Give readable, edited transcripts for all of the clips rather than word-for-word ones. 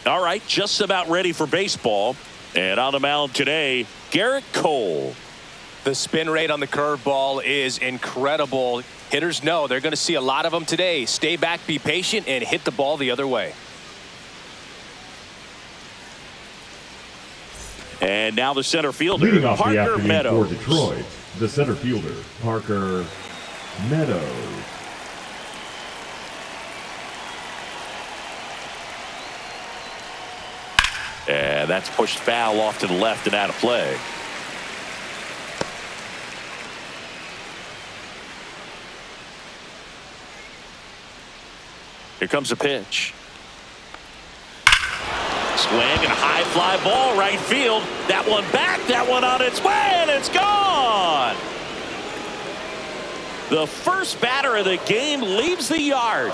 All right, just about ready for baseball. And on the mound today, Garrett Cole. The spin rate on the curveball is incredible. Hitters know they're going to see a lot of them today. Stay back, be patient, and hit the ball the other way. And now the center fielder, Leading off the Parker afternoon Meadows. for Detroit, the center fielder, Parker Meadows. And that's pushed foul off to the left and out of play. Here comes a pitch. Swing and a high fly ball right field. That one back, that one on its way, and it's gone. The first batter of the game leaves the yard.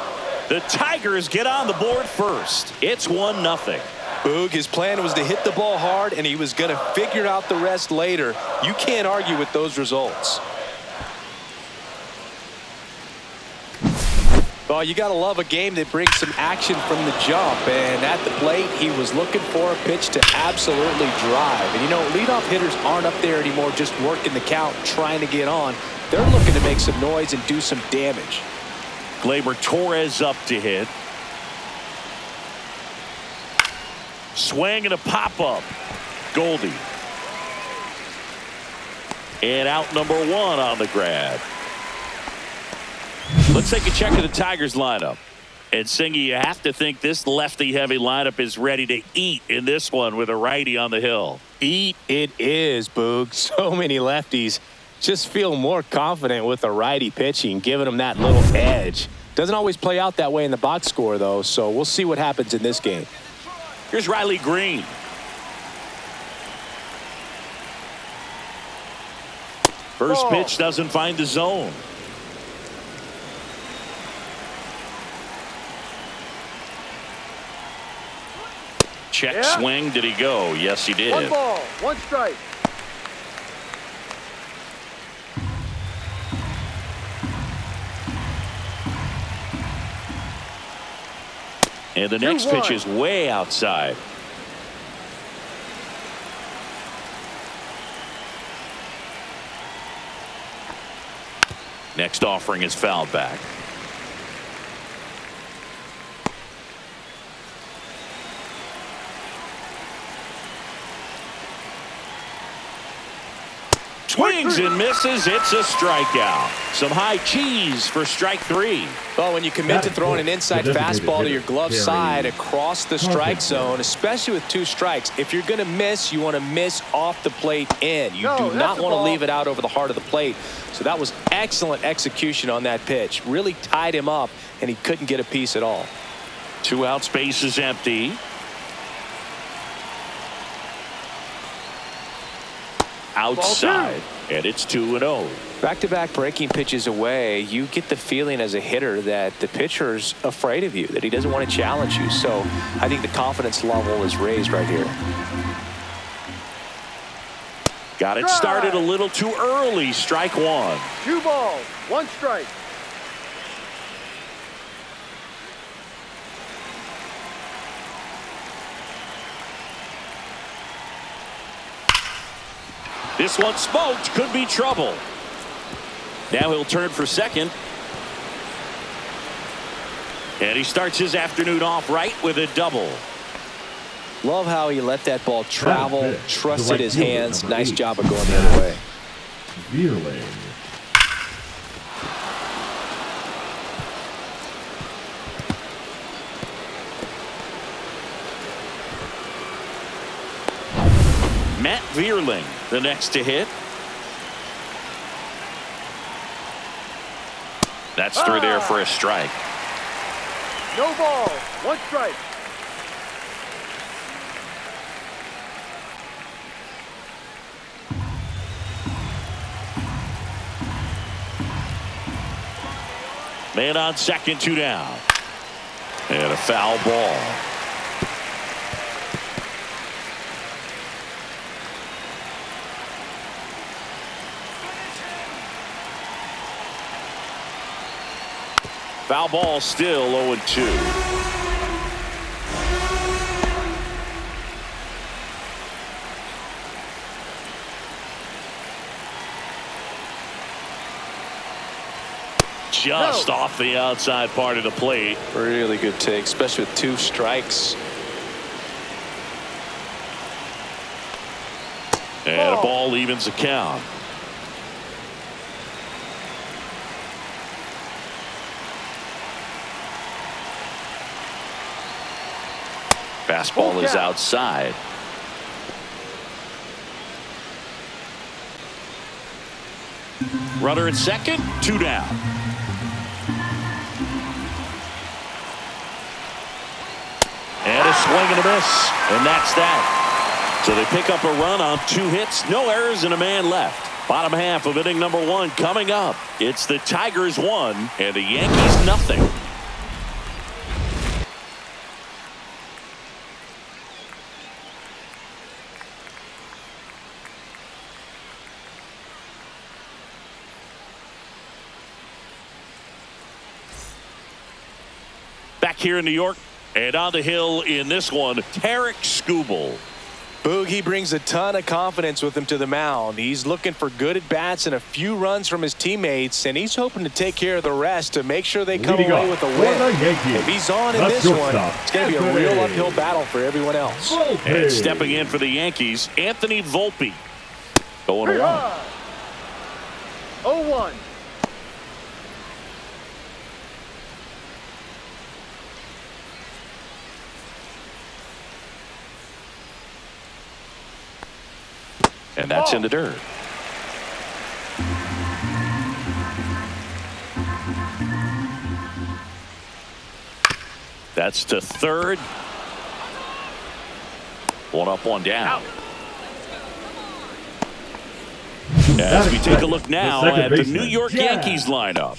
The Tigers get on the board first. It's 1-0. Boog, his plan was to hit the ball hard, and he was going to figure out the rest later. You can't argue with those results. Well, you got to love a game that brings some action from the jump. And at the plate, he was looking for a pitch to absolutely drive. And, you know, leadoff hitters aren't up there anymore just working the count, trying to get on. They're looking to make some noise and do some damage. Gleyber Torres up to hit. Swing and a pop-up. Goldie. And out number 1 on the grab. Let's take a check of the Tigers lineup. And Singy, you have to think this lefty-heavy lineup is ready to eat in this one with a righty on the hill. Eat it is, Boog. So many lefties just feel more confident with a righty pitching, giving them that little edge. Doesn't always play out that way in the box score, though, so we'll see what happens in this game. Here's Riley Green. First pitch doesn't find the zone. Check swing. Did he go? Yes, he did. 1 ball, 1 strike. And the next pitch is way outside. Next offering is fouled back. Swings and misses. It's a strikeout. Some high cheese for strike 3. Well, when you commit to throwing an inside fastball to your glove side across the strike zone, especially with 2 strikes, if you're going to miss, you want to miss off the plate in. You do not want to leave it out over the heart of the plate. So that was excellent execution on that pitch. Really tied him up, and he couldn't get a piece at all. 2 out, space is empty. Outside, and it's 2-0. Back-to-back breaking pitches away, you get the feeling as a hitter that the pitcher's afraid of you, that he doesn't want to challenge you. So I think the confidence level is raised right here. Got it started a little too early. Strike 1. 2 balls, 1 strike. This one smoked. Could be trouble. Now he'll turn for second. And he starts his afternoon off right with a double. Love how he let that ball travel, trusted his hands. Nice job of going the other way. Veerling. Matt Veerling, the next to hit. That's through there for a strike. No ball, 1 strike. Man on second, 2 down. And a foul ball. Foul ball, still 0-2. Just off the outside part of the plate. Really good take, especially with 2 strikes. And a ball evens the count. Fastball is outside. Runner at second, 2 down. And a swing and a miss, and that's that. So they pick up a run on 2 hits, no errors, and a man left. Bottom half of inning number 1 coming up. It's the Tigers 1 and the Yankees nothing. Back here in New York, and on the hill in this one, Tarek Skubal. Boogie brings a ton of confidence with him to the mound. He's looking for good at-bats and a few runs from his teammates, and he's hoping to take care of the rest to make sure they come away with a win. If he's on in this one, it's going to be a real uphill battle for everyone else. And stepping in for the Yankees, Anthony Volpe. Going along. 0-1. And that's in the dirt. That's to third. 1 up, 1 down. As we take a look now at the New York Yankees lineup.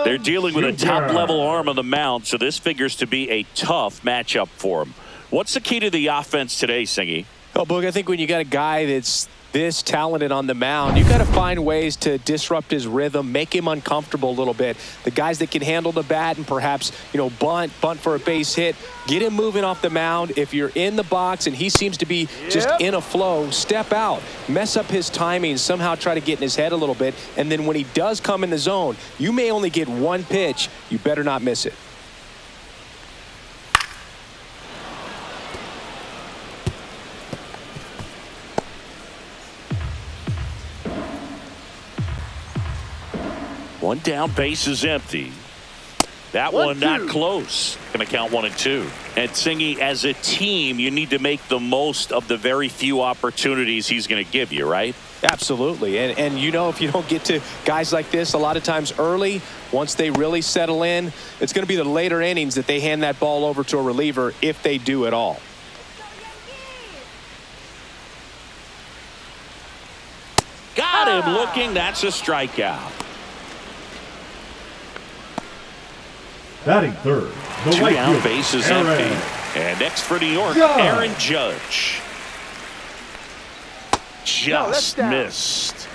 They're dealing with a top-level arm on the mound, so this figures to be a tough matchup for them. What's the key to the offense today, Singy? Oh, Boog, I think when you got a guy that's this talented on the mound, you got to find ways to disrupt his rhythm, make him uncomfortable a little bit. The guys that can handle the bat and perhaps, bunt for a base hit, get him moving off the mound. If you're in the box and he seems to be just in a flow, step out, mess up his timing, somehow try to get in his head a little bit. And then when he does come in the zone, you may only get 1 pitch. You better not miss it. One down, base is empty. That one not close. Going to count 1 and 2. And Singy, as a team, you need to make the most of the very few opportunities he's going to give you, right? Absolutely. And if you don't get to guys like this a lot of times early, once they really settle in, it's going to be the later innings that they hand that ball over to a reliever if they do at all. Got him looking. That's a strikeout. Batting third, the 2 right down, fielder, base is Aaron empty. And next for New York, Judge. Aaron Judge. Just missed.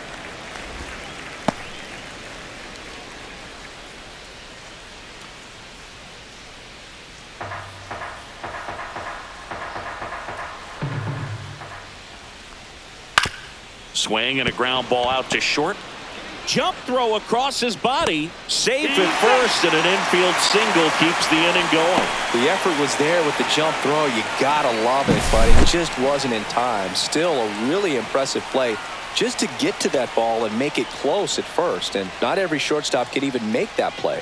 Swing and a ground ball out to short. Jump throw across his body. Safe at first, and an infield single keeps the inning going. The effort was there with the jump throw. You gotta love it, but it just wasn't in time. Still a really impressive play just to get to that ball and make it close at first. And not every shortstop can even make that play.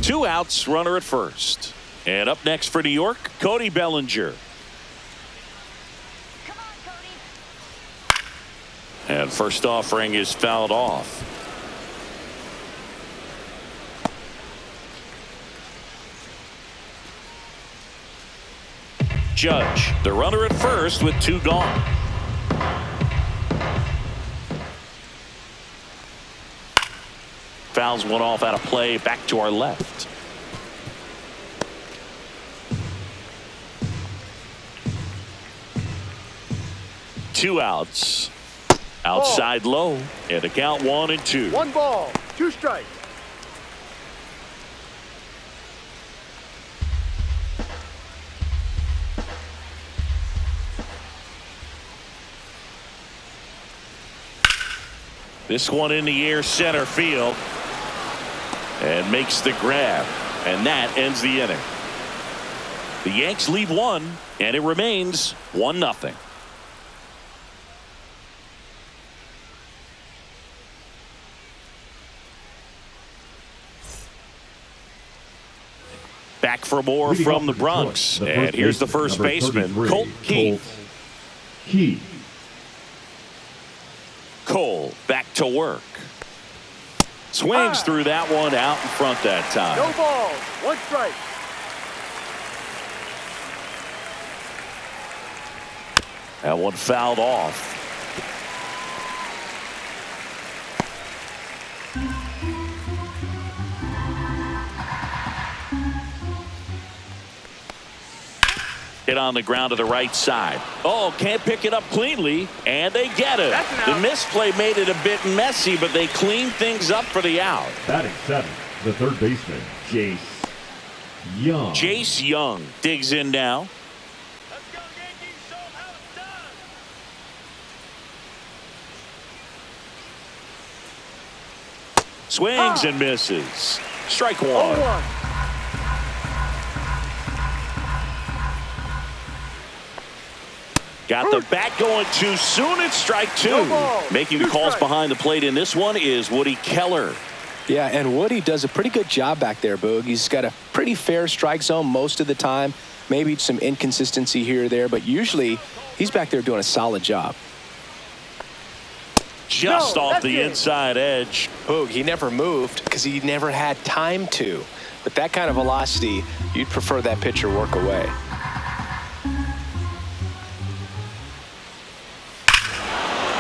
Two outs, runner at first. And up next for New York, Cody Bellinger. Come on, Cody. And first offering is fouled off. Judge, the runner at first with 2 gone. Fouls one off out of play, back to our left. Two outs. Outside low, and the count 1 and 2. 1 ball, 2 2 strikes. This one in the air center field and makes the grab, and that ends the inning. The Yanks lead 1, and it remains 1-0. Back for more from the Bronx, and here's the first baseman, Colt Keith. Cole back to work. Swings through that one out in front that time. No balls. 1 strike. That one fouled off. Hit on the ground to the right side. Oh, can't pick it up cleanly, and they get it. The misplay made it a bit messy, but they cleaned things up for the out. Batting 7, the third baseman, Jace Young. Jace Young digs in now. Let's go, Yankees. Show 'em how it's done. Swings and misses. Strike 1. 0-1. Got the bat going too soon. It's strike 2. No ball. Making the 2 calls strikes. behind the plate in this one is Woody Keller. Yeah, and Woody does a pretty good job back there, Boog. He's got a pretty fair strike zone most of the time. Maybe some inconsistency here or there, but usually he's back there doing a solid job. Just No, off that's the it. inside edge. Boog, he never moved because he never had time to. But that kind of velocity, you'd prefer that pitcher work away.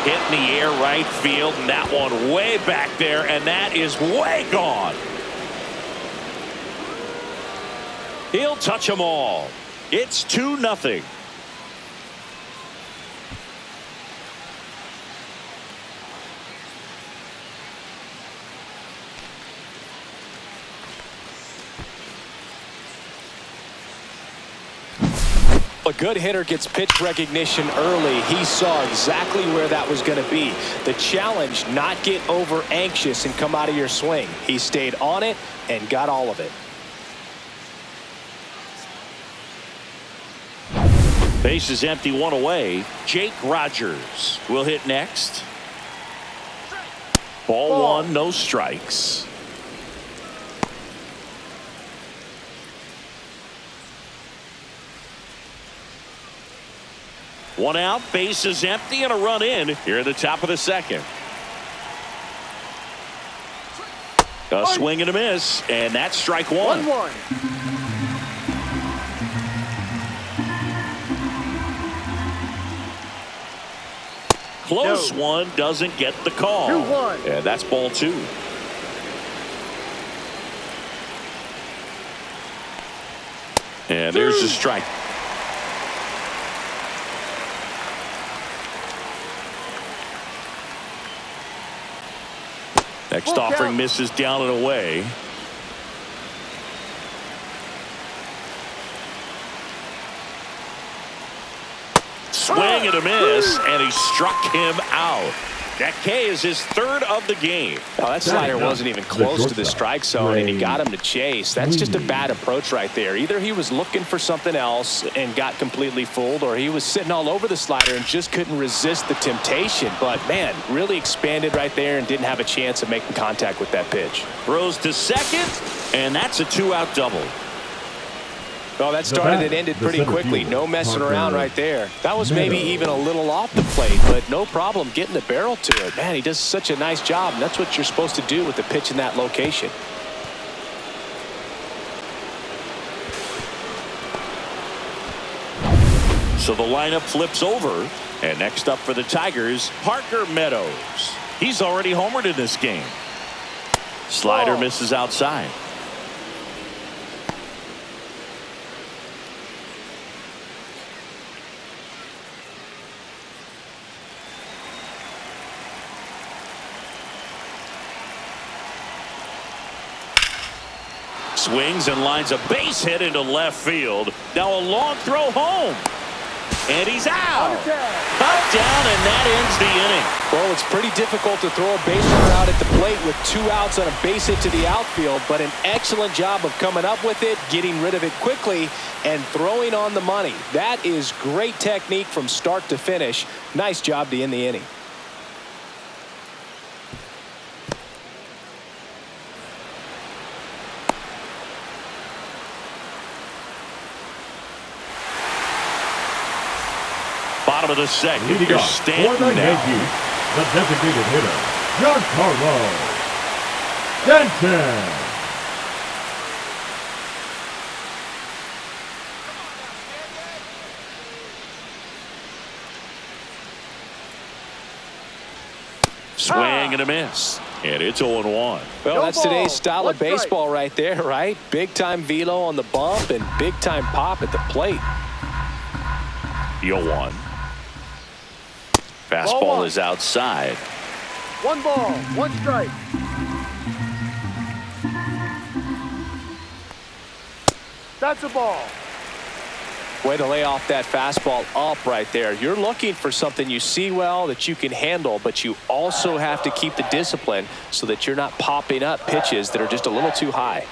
Hit in the air right field, and that one way back there, and that is way gone. He'll touch them all. It's 2-0. A good hitter gets pitch recognition early. He saw exactly where that was going to be. The challenge, not get over anxious and come out of your swing. He stayed on it and got all of it. Base is empty, 1 away. Jake Rogers will hit next. Ball 1, no strikes. One out, base is empty, and a run in here at the top of the second. A swing and a miss, and that's strike 1. 1-1. Close No. one, doesn't get the call. 2-1. And that's ball 2. And there's the strike. Next Full offering count. misses down and away. Swing and a miss, and he struck him out. That K is his 3rd of the game. Oh, that slider wasn't even close to the strike zone, and he got him to chase. That's just a bad approach right there. Either he was looking for something else and got completely fooled, or he was sitting all over the slider and just couldn't resist the temptation. But, man, really expanded right there and didn't have a chance of making contact with that pitch. Throws to second, and that's a 2-out double. Oh, that started and ended pretty quickly. No messing around right there. That was maybe even a little off the plate, but no problem getting the barrel to it. Man, he does such a nice job, and that's what you're supposed to do with the pitch in that location. So the lineup flips over, and next up for the Tigers, Parker Meadows. He's already homered in this game. Slider misses outside. Swings and lines a base hit into left field. Now a long throw home. And he's out. Up, down, and that ends the inning. Well, it's pretty difficult to throw a base runner out at the plate with 2 outs on a base hit to the outfield, but an excellent job of coming up with it, getting rid of it quickly, and throwing on the money. That is great technique from start to finish. Nice job to end the inning. Bottom of the second. Leading off for the now. Yankees, the designated hitter, Giancarlo Stanton. Swing and a miss. And it's 0-1. Well, No that's ball. today's style One of baseball right there, right? Big-time velo on the bump and big-time pop at the plate. 0-1. Ball Fastball one. is outside. 1 ball, 1 strike. That's a ball. Way to lay off that fastball up right there. You're looking for something you see well that you can handle, but you also have to keep the discipline so that you're not popping up pitches that are just a little too high.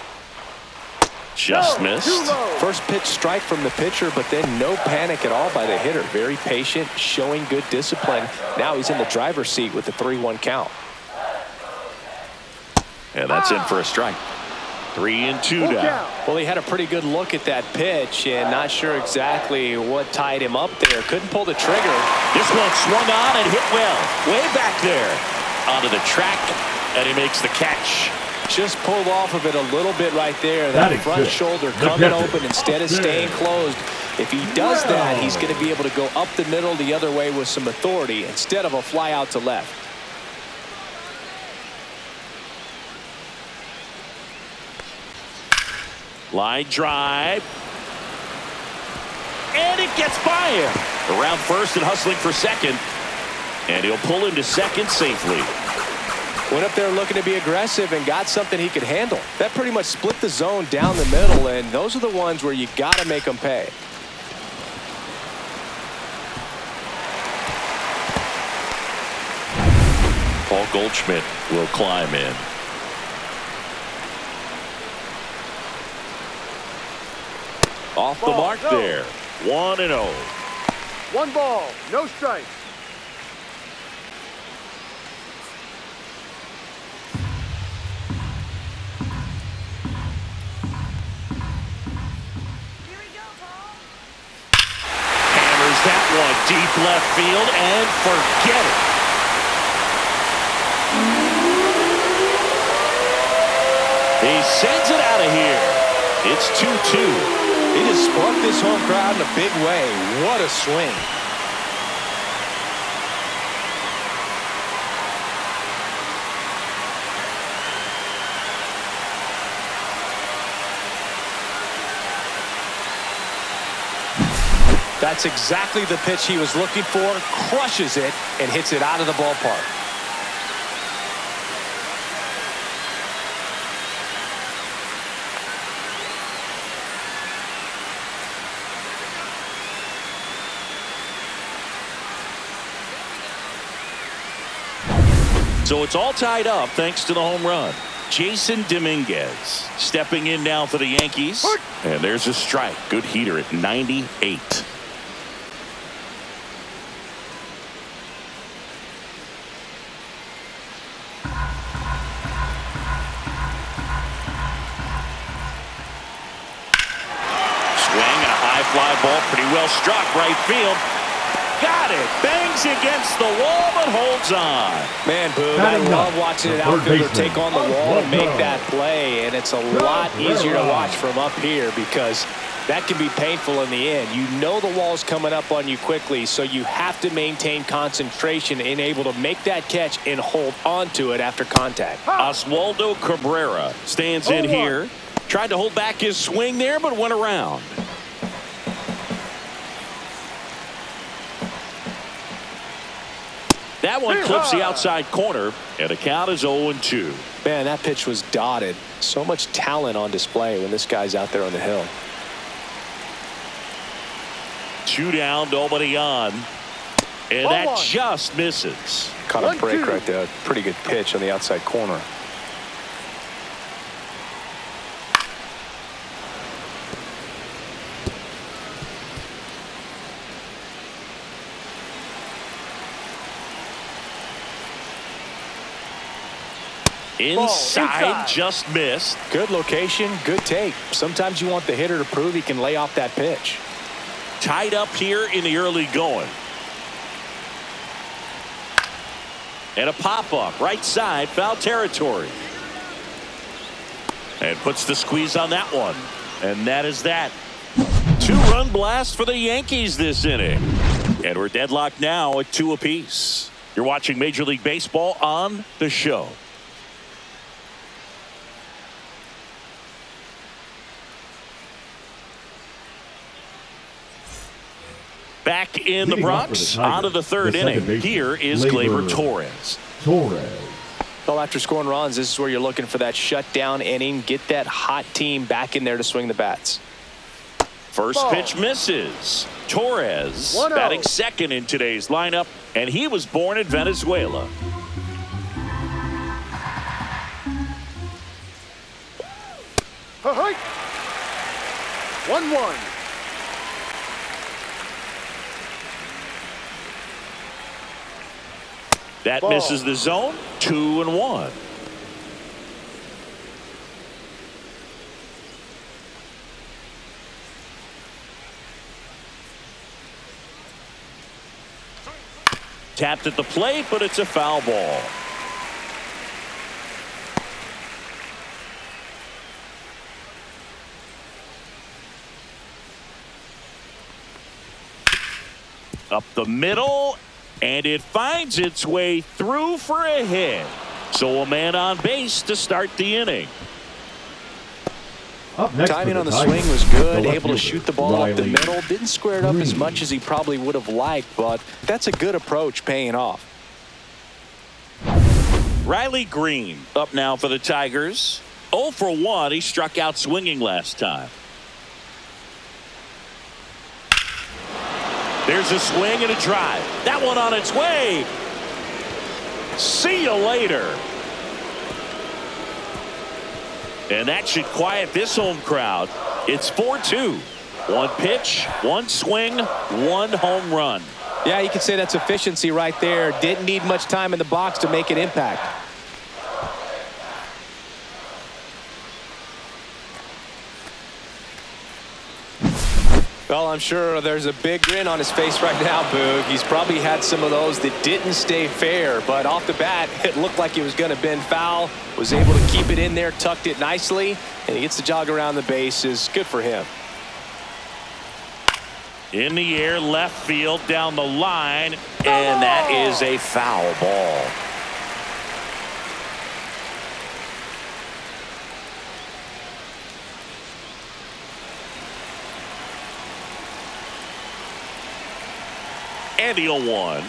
Just Too missed. low. First pitch strike from the pitcher, but then no panic at all by the hitter. Very patient, showing good discipline. Now he's in the driver's seat with the 3-1 count. And that's in for a strike. 3-2 Full down. count. Well, he had a pretty good look at that pitch and not sure exactly what tied him up there. Couldn't pull the trigger. This one swung on and hit well. Way back there. Onto the track. And he makes the catch. Just pulled off of it a little bit right there. That That is front good. shoulder The coming catcher. open instead of staying closed. If he does that, he's going to be able to go up the middle the other way with some authority instead of a fly out to left. Line drive. And it gets by him. Around first and hustling for second. And he'll pull into second safely. Went up there looking to be aggressive and got something he could handle. That pretty much split the zone down the middle, and those are the ones where you got to make them pay. Paul Goldschmidt will climb in. Off the Ball, mark go. there. 1-0. 1 ball, no strikes. Hammers that one deep left field and forget it. He sends it out of here. It's 2-2. He just sparked this home crowd in a big way. What a swing. That's exactly the pitch he was looking for. Crushes it and hits it out of the ballpark. So it's all tied up thanks to the home run. Jason Dominguez stepping in now for the Yankees. And there's a strike. Good heater at 98. Swing and a high fly ball. Pretty well struck right field. Got it. Bangs against the wall but holds on. Man, Boog, I love watching an outfielder take on the wall and make that play, and it's a lot easier to watch from up here because that can be painful in the end. You know the wall's coming up on you quickly, so you have to maintain concentration and able to make that catch and hold on to it after contact. Oswaldo Cabrera stands in here. Tried to hold back his swing there, but went around. That one clips the outside corner, and the count is 0-2. Man, that pitch was dotted. So much talent on display when this guy's out there on the hill. 2 down, nobody on. And that just misses. Caught a break right there. Pretty good pitch on the outside corner. Inside, just missed. Good location, good take. Sometimes you want the hitter to prove he can lay off that pitch. Tied up here in the early going. And a pop-up, right side, foul territory. And puts the squeeze on that one. And that is that. 2-run blast for the Yankees this inning. And we're deadlocked now at 2 apiece. You're watching Major League Baseball on The Show. Back in the Bronx, on to the 3rd inning. Here is Gleyber Torres. Well, after scoring runs, this is where you're looking for that shutdown inning. Get that hot team back in there to swing the bats. First pitch misses. Torres batting second in today's lineup, and he was born in Venezuela. Hey. 1-1. That misses the zone. 2-1. Tapped at the plate, but it's a foul ball. Up the middle. And it finds its way through for a hit. So a man on base to start the inning. Timing on the swing was good. Able to shoot the ball up the middle. Didn't square it up as much as he probably would have liked, but that's a good approach paying off. Riley Green up now for the Tigers. 0 for 1. He struck out swinging last time. There's a swing and a drive. That one on its way. See you later. And that should quiet this home crowd. It's 4-2. 1 pitch, 1 swing, 1 home run. Yeah, you can say that's efficiency right there. Didn't need much time in the box to make an impact. Well, I'm sure there's a big grin on his face right now, Boog. He's probably had some of those that didn't stay fair, but off the bat, it looked like it was going to bend foul. Was able to keep it in there, tucked it nicely, and he gets the jog around the bases. Good for him. In the air, left field, down the line, and that is a foul ball. And the 0-1.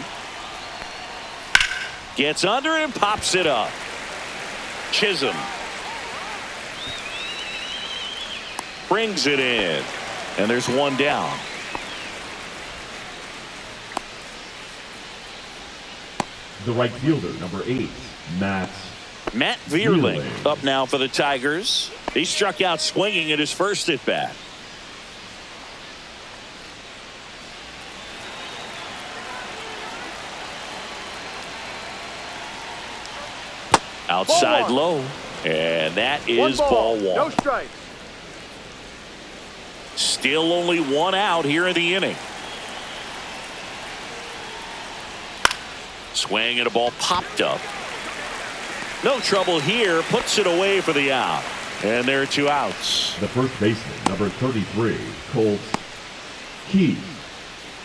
Gets under it and pops it up. Chisholm brings it in. And there's 1 down. The right fielder, number 8, Matt Vierling up now for the Tigers. He struck out swinging at his first at bat. Outside low, and that is ball 1. No strikes. Still only 1 out here in the inning. Swing and a ball popped up. No trouble here. Puts it away for the out. And there are 2 outs. The first baseman, number 33, Colt Keith.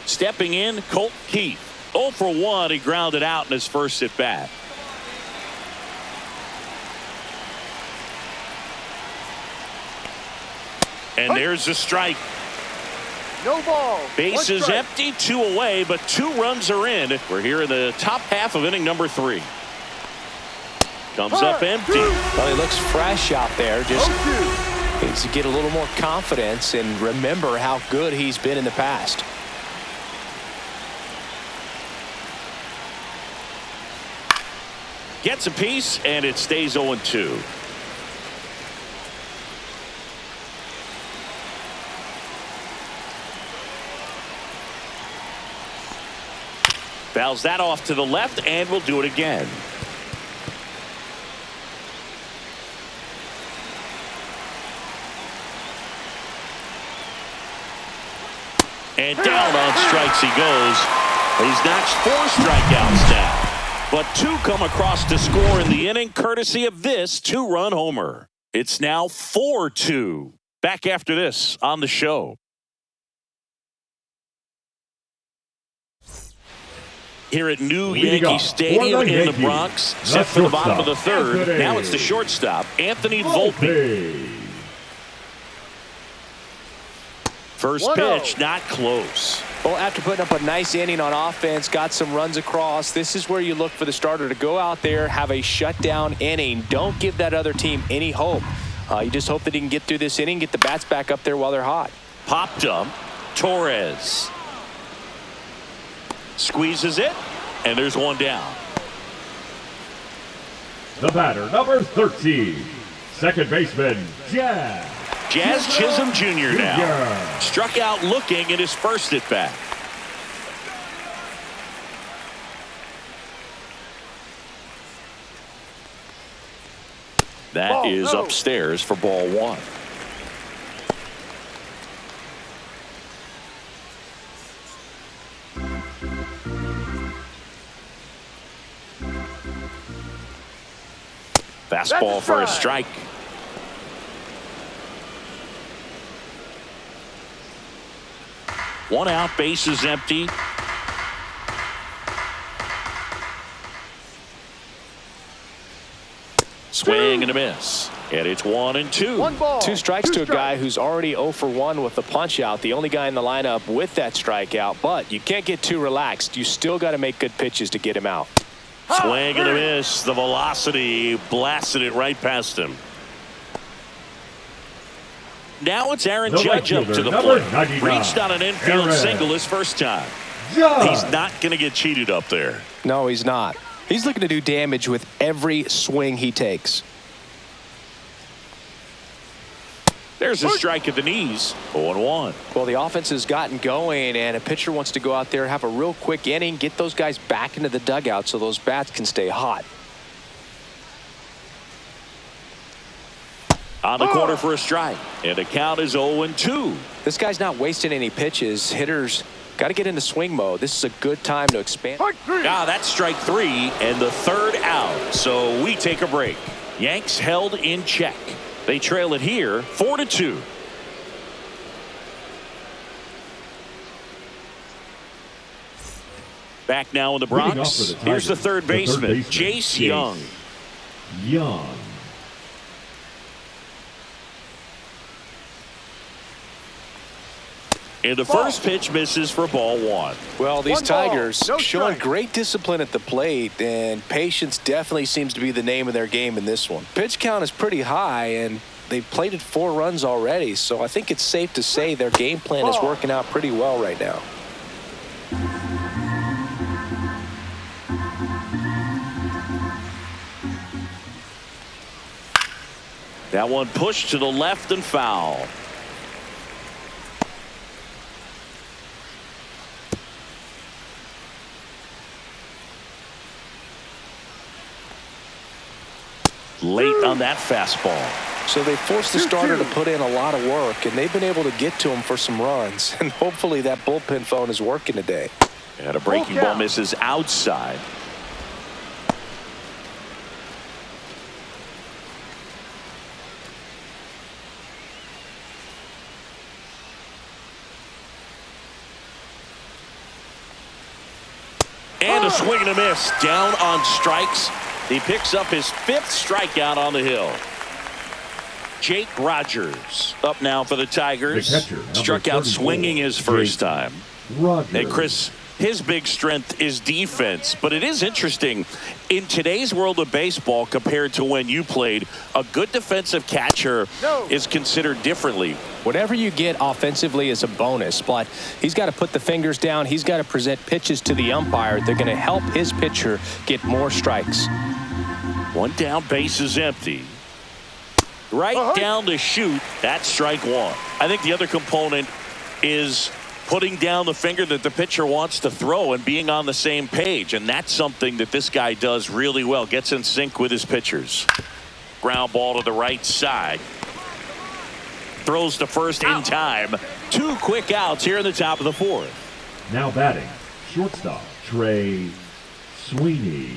Stepping in, Colt Keith. 0 for 1. He grounded out in his first at bat. And there's a strike. No ball. Bases One strike. empty, 2 away, but 2 runs are in. We're here in the top half of inning number 3. Comes up empty. Well, he looks fresh out there. Just 0-2. needs to get a little more confidence and remember how good he's been in the past. Gets a piece, and it stays 0-2. Fouls that off to the left, and we'll do it again. And down on strikes he goes. He's notched 4 strikeouts now. But 2 come across to score in the inning, courtesy of this 2-run homer. It's now 4-2. Back after this on the show. Here at New Yankee Stadium in the Bronx, set for the bottom of the 3rd. Now it's the shortstop, Anthony Volpe. First pitch, not close. Well, after putting up a nice inning on offense, got some runs across, this is where you look for the starter to go out there, have a shutdown inning. Don't give that other team any hope. You just hope that he can get through this inning, get the bats back up there while they're hot. Popped up, Torres. Squeezes it, and there's 1 down. The batter, number 13, second baseman, Jazz Chisholm Jr. now. Struck out looking at his first at bat. That is upstairs for ball 1. Fastball for a strike. One out, bases empty. Swing and a miss. And it's 1-2. 1 ball. 2 strikes to a guy who's already 0 for 1 with the punch out. The only guy in the lineup with that strikeout. But you can't get too relaxed. You still got to make good pitches to get him out. Swing and a miss. The velocity blasted it right past him. Now it's Aaron Judge up to the plate. Reached on an infield single his first time. He's not going to get cheated up there. No, he's not. He's looking to do damage with every swing he takes. There's a strike at the knees. 0-1. Well, the offense has gotten going, and a pitcher wants to go out there, have a real quick inning, get those guys back into the dugout so those bats can stay hot. On the corner for a strike, and the count is 0-2. This guy's not wasting any pitches. Hitters got to get into swing mode. This is a good time to expand. That's strike 3 and the 3rd out. So we take a break. Yanks held in check. They trail it here 4-2. Back now in the Bronx. Here's the third baseman, Jace Young. And the first pitch misses for ball 1. Well, these Tigers showing great discipline at the plate, and patience definitely seems to be the name of their game in this one. Pitch count is pretty high, and they've plated 4 runs already, so I think it's safe to say their game plan is working out pretty well right now. That one pushed to the left and foul. Late on that fastball. So they forced the starter to put in a lot of work, and they've been able to get to him for some runs. And hopefully that bullpen phone is working today. And a breaking ball misses outside. And a swing and a miss. Down on strikes. He picks up his 5th strikeout on the hill. Jake Rogers up now for the Tigers. The catcher, Struck out 34, swinging his first Jake time. Rogers. Hey, Chris, his big strength is defense, but it is interesting in today's world of baseball compared to when you played, a good defensive catcher is considered differently. Whatever you get offensively is a bonus, but he's got to put the fingers down. He's got to present pitches to the umpire. They're going to help his pitcher get more strikes. One down, base is empty. Right down to shoot. That's strike one. I think the other component is putting down the finger that the pitcher wants to throw and being on the same page. And that's something that this guy does really well. Gets in sync with his pitchers. Ground ball to the right side. Throws to first in time. 2 quick outs here in the top of the 4th. Now batting, shortstop, Trey Sweeney.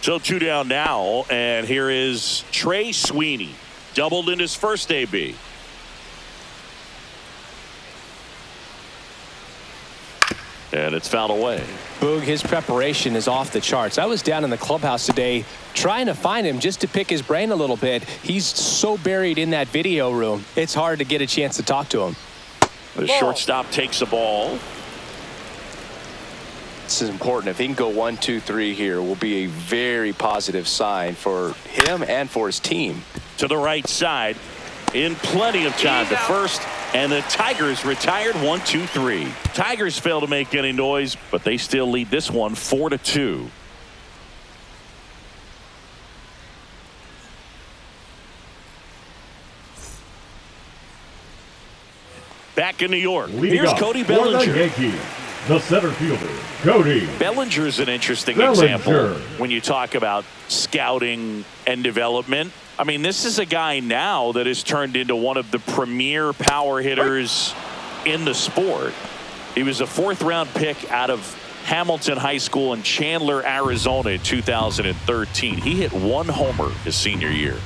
So 2 down now, and here is Trey Sweeney. Doubled in his first AB. And it's fouled away. Boog, his preparation is off the charts. I was down in the clubhouse today trying to find him just to pick his brain a little bit. He's so buried in that video room, it's hard to get a chance to talk to him. The shortstop takes the ball. This is important. If he can go 1, 2, 3 here, will be a very positive sign for him and for his team. To the right side in plenty of time to first, and the Tigers retired 1, 2, 3. Tigers fail to make any noise, but they still lead this one 4-2. Back in New York, here's Cody Bellinger. For the Yankees, the center fielder, Cody. Bellinger's an interesting Bellinger. example when you talk about scouting and development. I mean, this is a guy now that has turned into one of the premier power hitters in the sport. He was a 4th-round pick out of Hamilton High School in Chandler, Arizona in 2013. He hit 1 homer his senior year.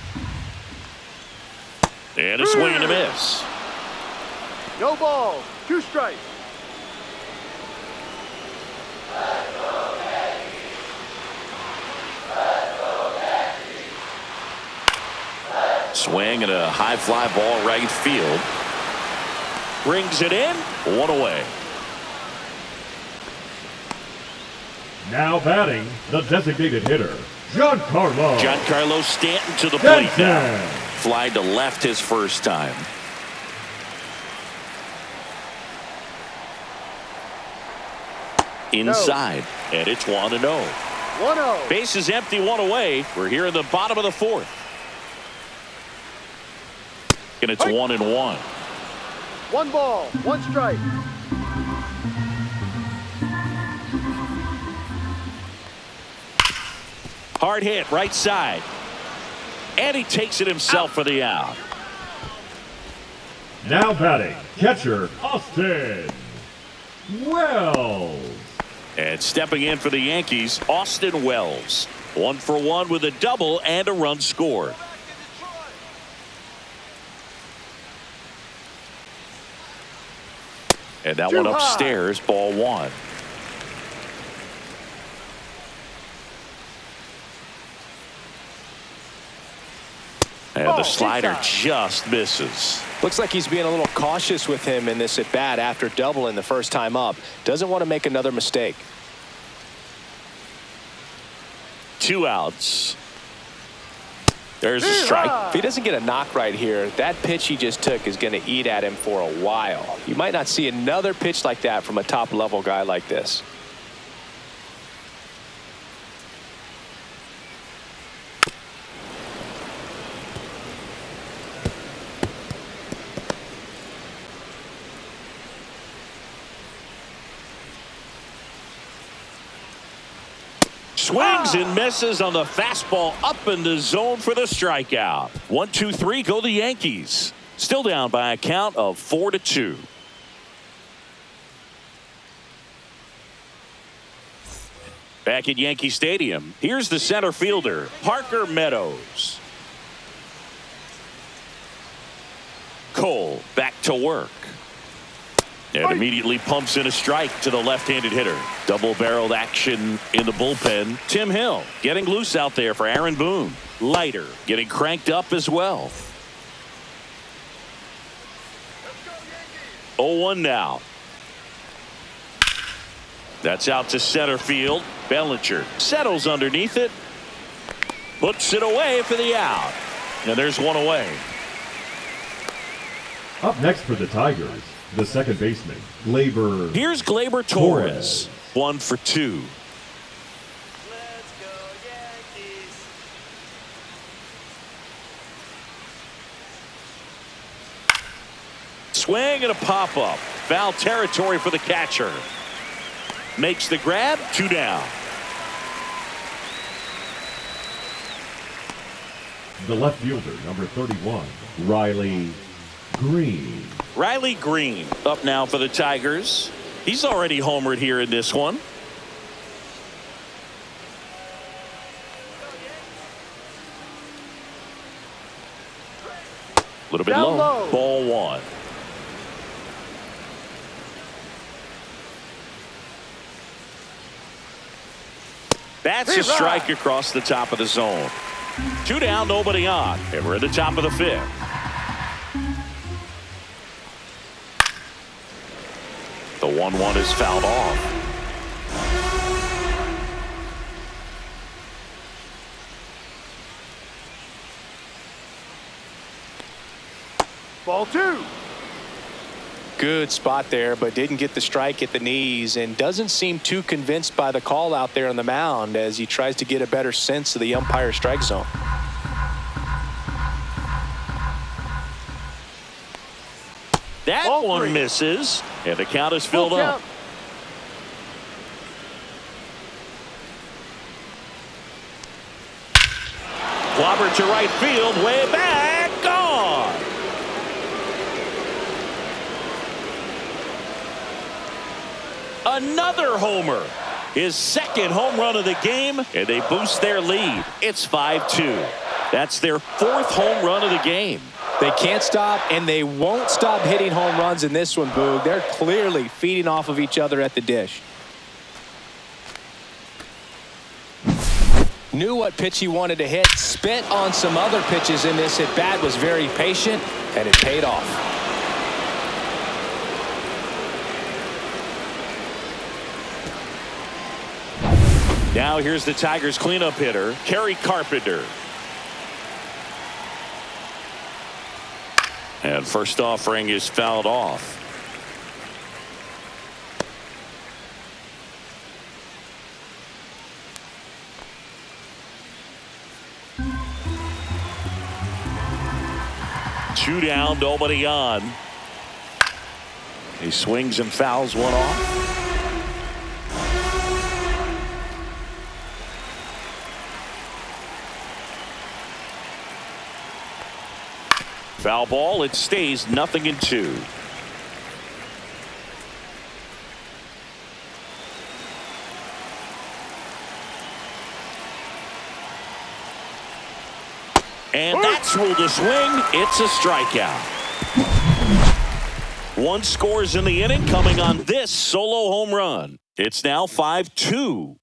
And a swing and a miss. No ball. 2 strikes. Swing and a high fly ball right field. Brings it in. 1 away. Now batting, the designated hitter, Giancarlo. Giancarlo Stanton to the plate now. Stanton. Fly to left his first time. Inside, and it's 1-0. 1-0. Base is empty, 1 away. We're here in the bottom of the 4th. And it's 1-1. 1 ball. 1 strike. Hard hit, right side. And he takes it himself for the out. Now batting, catcher, Austin Wells. And stepping in for the Yankees, Austin Wells. 1 for 1 with a double and a run scored. And that one upstairs, ball 1. And the slider just misses. Looks like he's being a little cautious with him in this at bat after doubling the first time up. Doesn't want to make another mistake. 2 outs. There's a strike. If he doesn't get a knock right here, that pitch he just took is going to eat at him for a while. You might not see another pitch like that from a top level guy like this. Swings and misses on the fastball up in the zone for the strikeout. 1, 2, 3 go the Yankees. Still down by a count of 4-2. Back at Yankee Stadium, here's the center fielder, Parker Meadows. Cole back to work. And immediately pumps in a strike to the left-handed hitter. Double-barreled action in the bullpen. Tim Hill getting loose out there for Aaron Boone. Leiter getting cranked up as well. 0-1 now. That's out to center field. Bellinger settles underneath it. Puts it away for the out. And there's one away. Up next for the Tigers, the second baseman, Gleyber. Here's Gleyber Torres. 1 for 2. Let's go Yankees. Swing and a pop-up. Foul territory for the catcher. Makes the grab. 2 down. The left fielder, number 31, Riley Green. Riley Green up now for the Tigers. He's already homered here in this one. A little bit Down low. low. Ball 1. That's a strike across the top of the zone. 2 down, nobody on. And we're at the top of the 5th. The 1-1 is fouled off. Ball 2. Good spot there, but didn't get the strike at the knees and doesn't seem too convinced by the call out there on the mound as he tries to get a better sense of the umpire strike zone. That Ball one 3. misses, and the count is Full filled up. count. Clobber to right field, way back, gone. Another homer. His second home run of the game, and they boost their lead. It's 5-2. That's their 4th home run of the game. They can't stop, and they won't stop hitting home runs in this one, Boog. They're clearly feeding off of each other at the dish. Knew what pitch he wanted to hit. Spent on some other pitches in this at bat. Was very patient, and it paid off. Now here's the Tigers cleanup hitter, Kerry Carpenter. And first offering is fouled off. Two down, nobody on. He swings and fouls one off. Foul ball. It stays 0-2. And that's ruled a swing. It's a strikeout. One scores in the inning coming on this solo home run. It's now 5-2.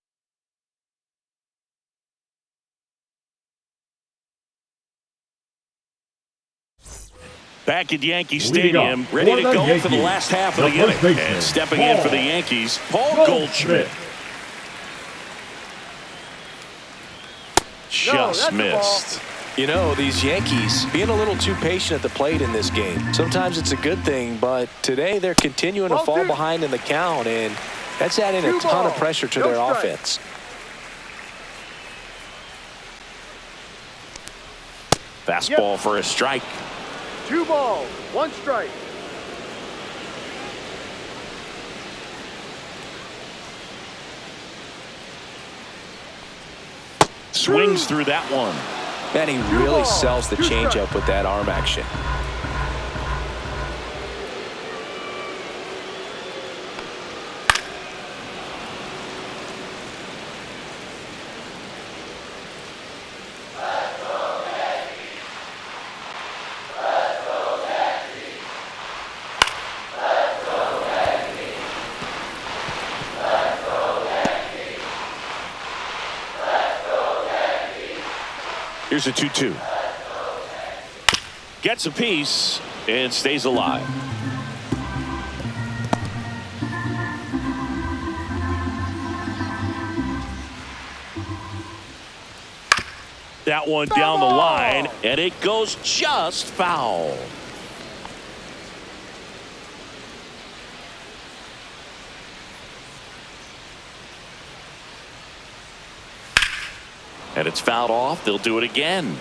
Back at Yankee Stadium, ready to go for the last half of the inning. And stepping in for the Yankees, Paul Goldschmidt. Just missed. You know, these Yankees being a little too patient at the plate in this game. Sometimes it's a good thing, but today they're continuing to fall behind in the count, and that's adding a ton of pressure to their offense. Fastball for a strike. 2 balls, 1 strike. Swings through that one. And he really sells the changeup with that arm action. Here's a 2-2. Gets a piece and stays alive. that one down the line, and it goes just foul. And it's fouled off. They'll do it again.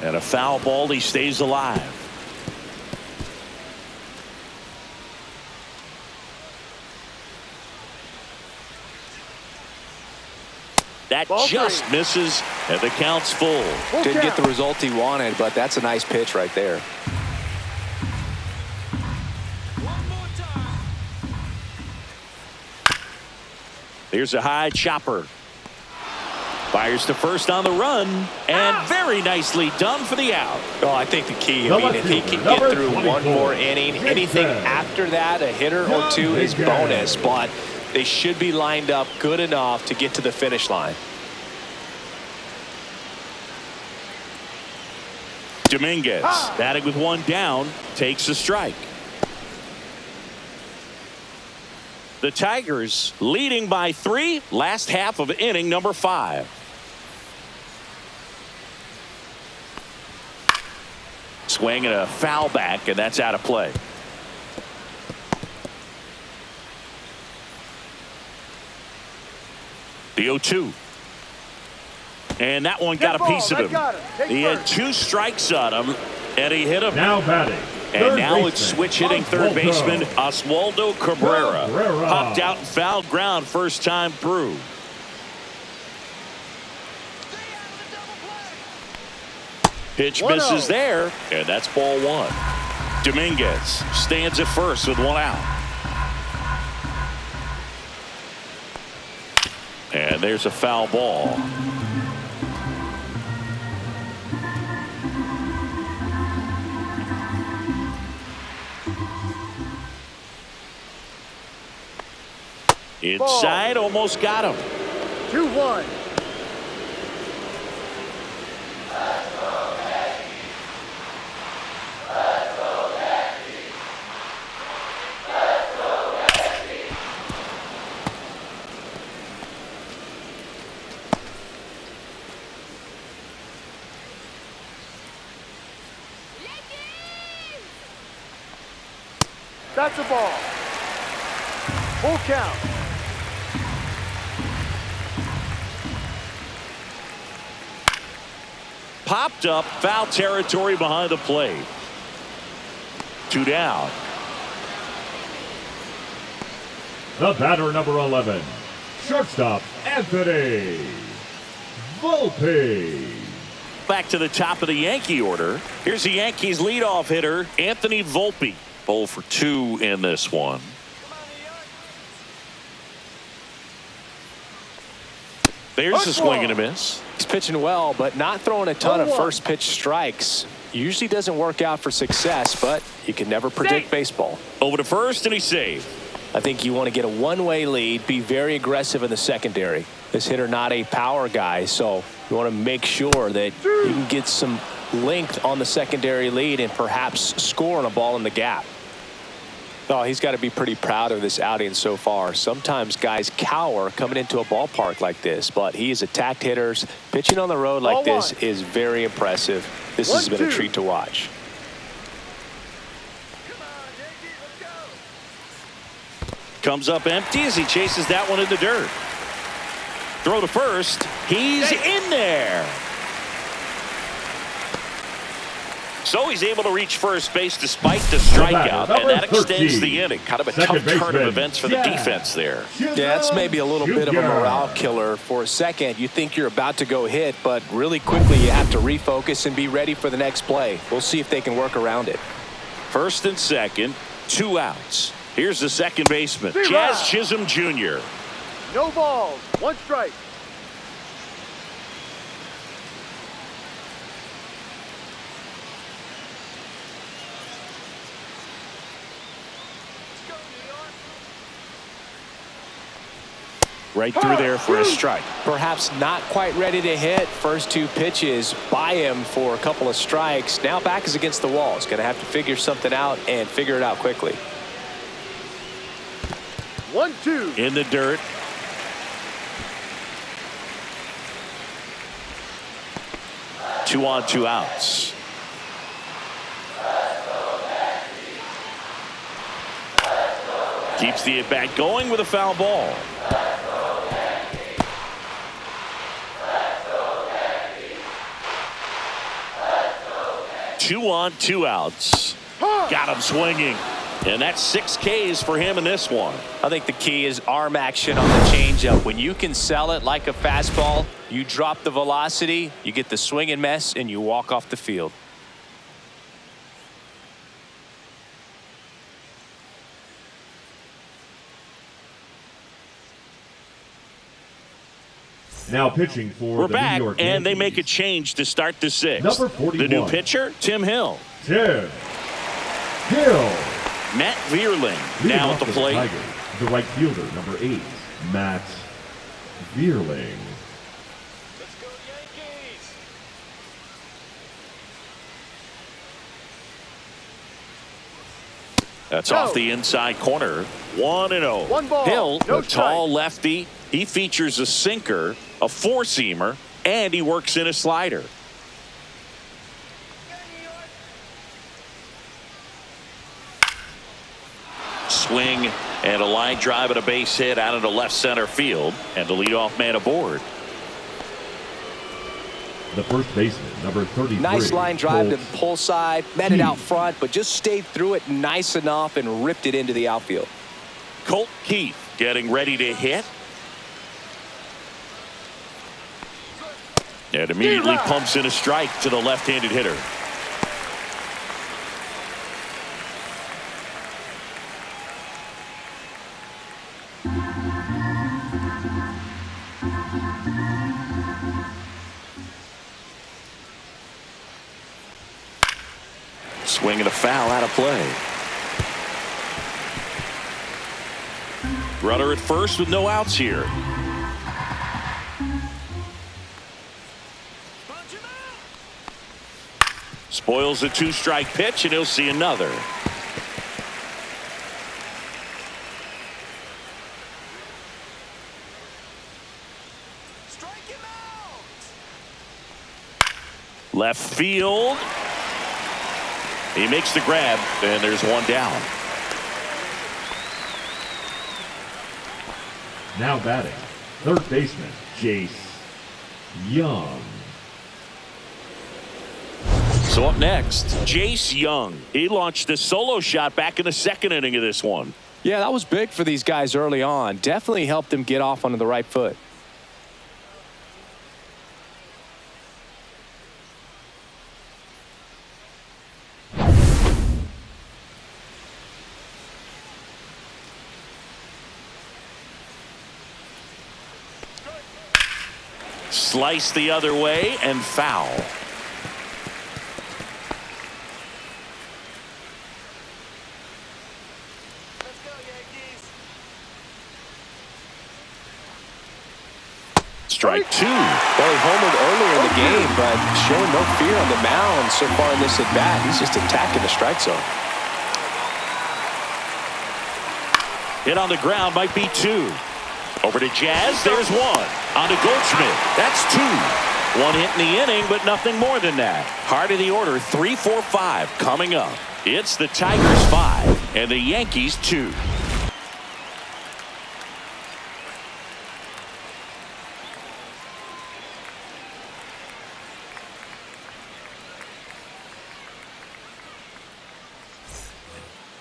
And a foul ball. He stays alive. That Ball just three. misses, and the count's full. Didn't get the result he wanted, but that's a nice pitch right there. Here's a high chopper. Fires to first on the run, and very nicely done for the out. Oh, I think the key, I mean, if he can get through one more inning, anything after that, a hitter or two is bonus, but they should be lined up good enough to get to the finish line. Dominguez, batting with one down, takes a strike. The Tigers leading by 3, last half of inning number 5. Swing and a foul back, and that's out of play. The 0-2. And that one got a piece of him. He had 2 strikes on him, and he hit him. Now batting. And now it's switch hitting third baseman Oswaldo Cabrera. Popped out and fouled ground first time through. Pitch misses there, and that's ball 1. Dominguez stands at first with 1 out. And there's a foul ball. Inside, almost got him. 2-1. That's a ball. Full count. Popped up, foul territory behind the plate. 2 down. The batter, number 11, shortstop Anthony Volpe. Back to the top of the Yankee order. Here's the Yankees leadoff hitter, Anthony Volpe. 0 for 2 in this one. There's a swing and a miss. He's pitching well, but not throwing a ton of first pitch strikes. Usually doesn't work out for success, but you can never predict baseball. Over to first, and he's saved. I think you want to get a one-way lead, be very aggressive in the secondary. This hitter not a power guy, so you want to make sure that you can get some length on the secondary lead and perhaps score on a ball in the gap. Oh, he's got to be pretty proud of this outing so far. Sometimes guys cower coming into a ballpark like this, but he has attacked hitters. Pitching on the road like this is very impressive. This has been a treat to watch. Comes up empty as he chases that one in the dirt. Throw to first. He's in there. So he's able to reach first base despite the strikeout, and that extends the inning. Kind of a tough turn of events for the defense there. Yeah, that's maybe a little bit of a morale killer. For a second, you think you're about to go hit, but really quickly you have to refocus and be ready for the next play. We'll see if they can work around it. First and second, 2 outs. Here's the second baseman, Jazz Chisholm Jr. No balls. 1 strike. Right through there for a strike. Perhaps not quite ready to hit. First two pitches by him for a couple of strikes. Now back is against the wall. He's going to have to figure something out and figure it out quickly. 1-2. In the dirt. Two on, two outs. Keeps the at-bat going with a foul ball. Two on, two outs. Got him swinging. And that's 6 Ks for him in this one. I think the key is arm action on the changeup. When you can sell it like a fastball, you drop the velocity, you get the swing and miss, and you walk off the field. Now pitching for We're the back, New York and they Yankees. make a change to start the 6th. Number 41. The new pitcher, Tim Hill. Tim Hill. Matt Vierling Leading now off at the for plate. Tigers, the right fielder, number 8, Matt Vierling. Let's go Yankees. That's Go. off the inside corner. 1-0. One ball, Hill, no a tall lefty. He features a sinker, a four-seamer, and he works in a slider. Swing and a line drive and a base hit out into left center field, and the leadoff man aboard. The first baseman, number 33. Nice line drive to Colt the pull side, met it out front, but just stayed through it nice enough and ripped it into the outfield. Colt Keith getting ready to hit. And immediately pumps in a strike to the left-handed hitter. Swing and a foul out of play. Runner at first with no outs here. Spoils a two-strike pitch, and he'll see another. Strike him out. Left field. He makes the grab, and there's one down. Now batting, third baseman, Jace Young. So up next, Jace Young. He launched a solo shot back in the second inning of this one. Yeah, that was big for these guys early on. Definitely helped them get off onto the right foot. Slice the other way and foul. Let's go Yankees. Strike two. Well, he homered earlier in the game, but showing no fear on the mound so far in this at-bat. He's just attacking the strike zone. Hit on the ground, might be two. Over to Jazz, there's one. On to Goldschmidt, that's two. One hit in the inning, but nothing more than that. Heart of the order, 3, 4, 5 coming up. It's the Tigers 5 and the Yankees 2.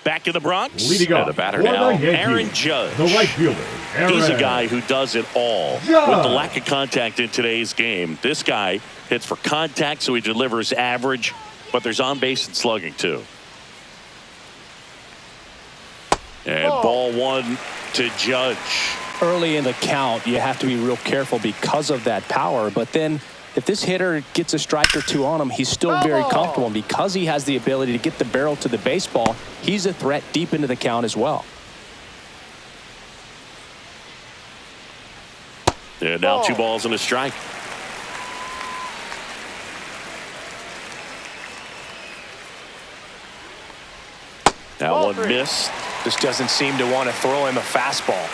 Back in the Bronx, Leading off the batter for the now, Yankees, Aaron Judge. the right fielder, Aaron He's a guy who does it all. Judge. With the lack of contact in today's game, this guy hits for contact, so he delivers average, but there's on base and slugging too. And ball one to Judge. Early in the count, you have to be real careful because of that power. But then if this hitter gets a strike or two on him, he's still very comfortable. And because he has the ability to get the barrel to the baseball, he's a threat deep into the count as well. And now 2 balls and a strike. That one missed. Just doesn't seem to want to throw him a fastball.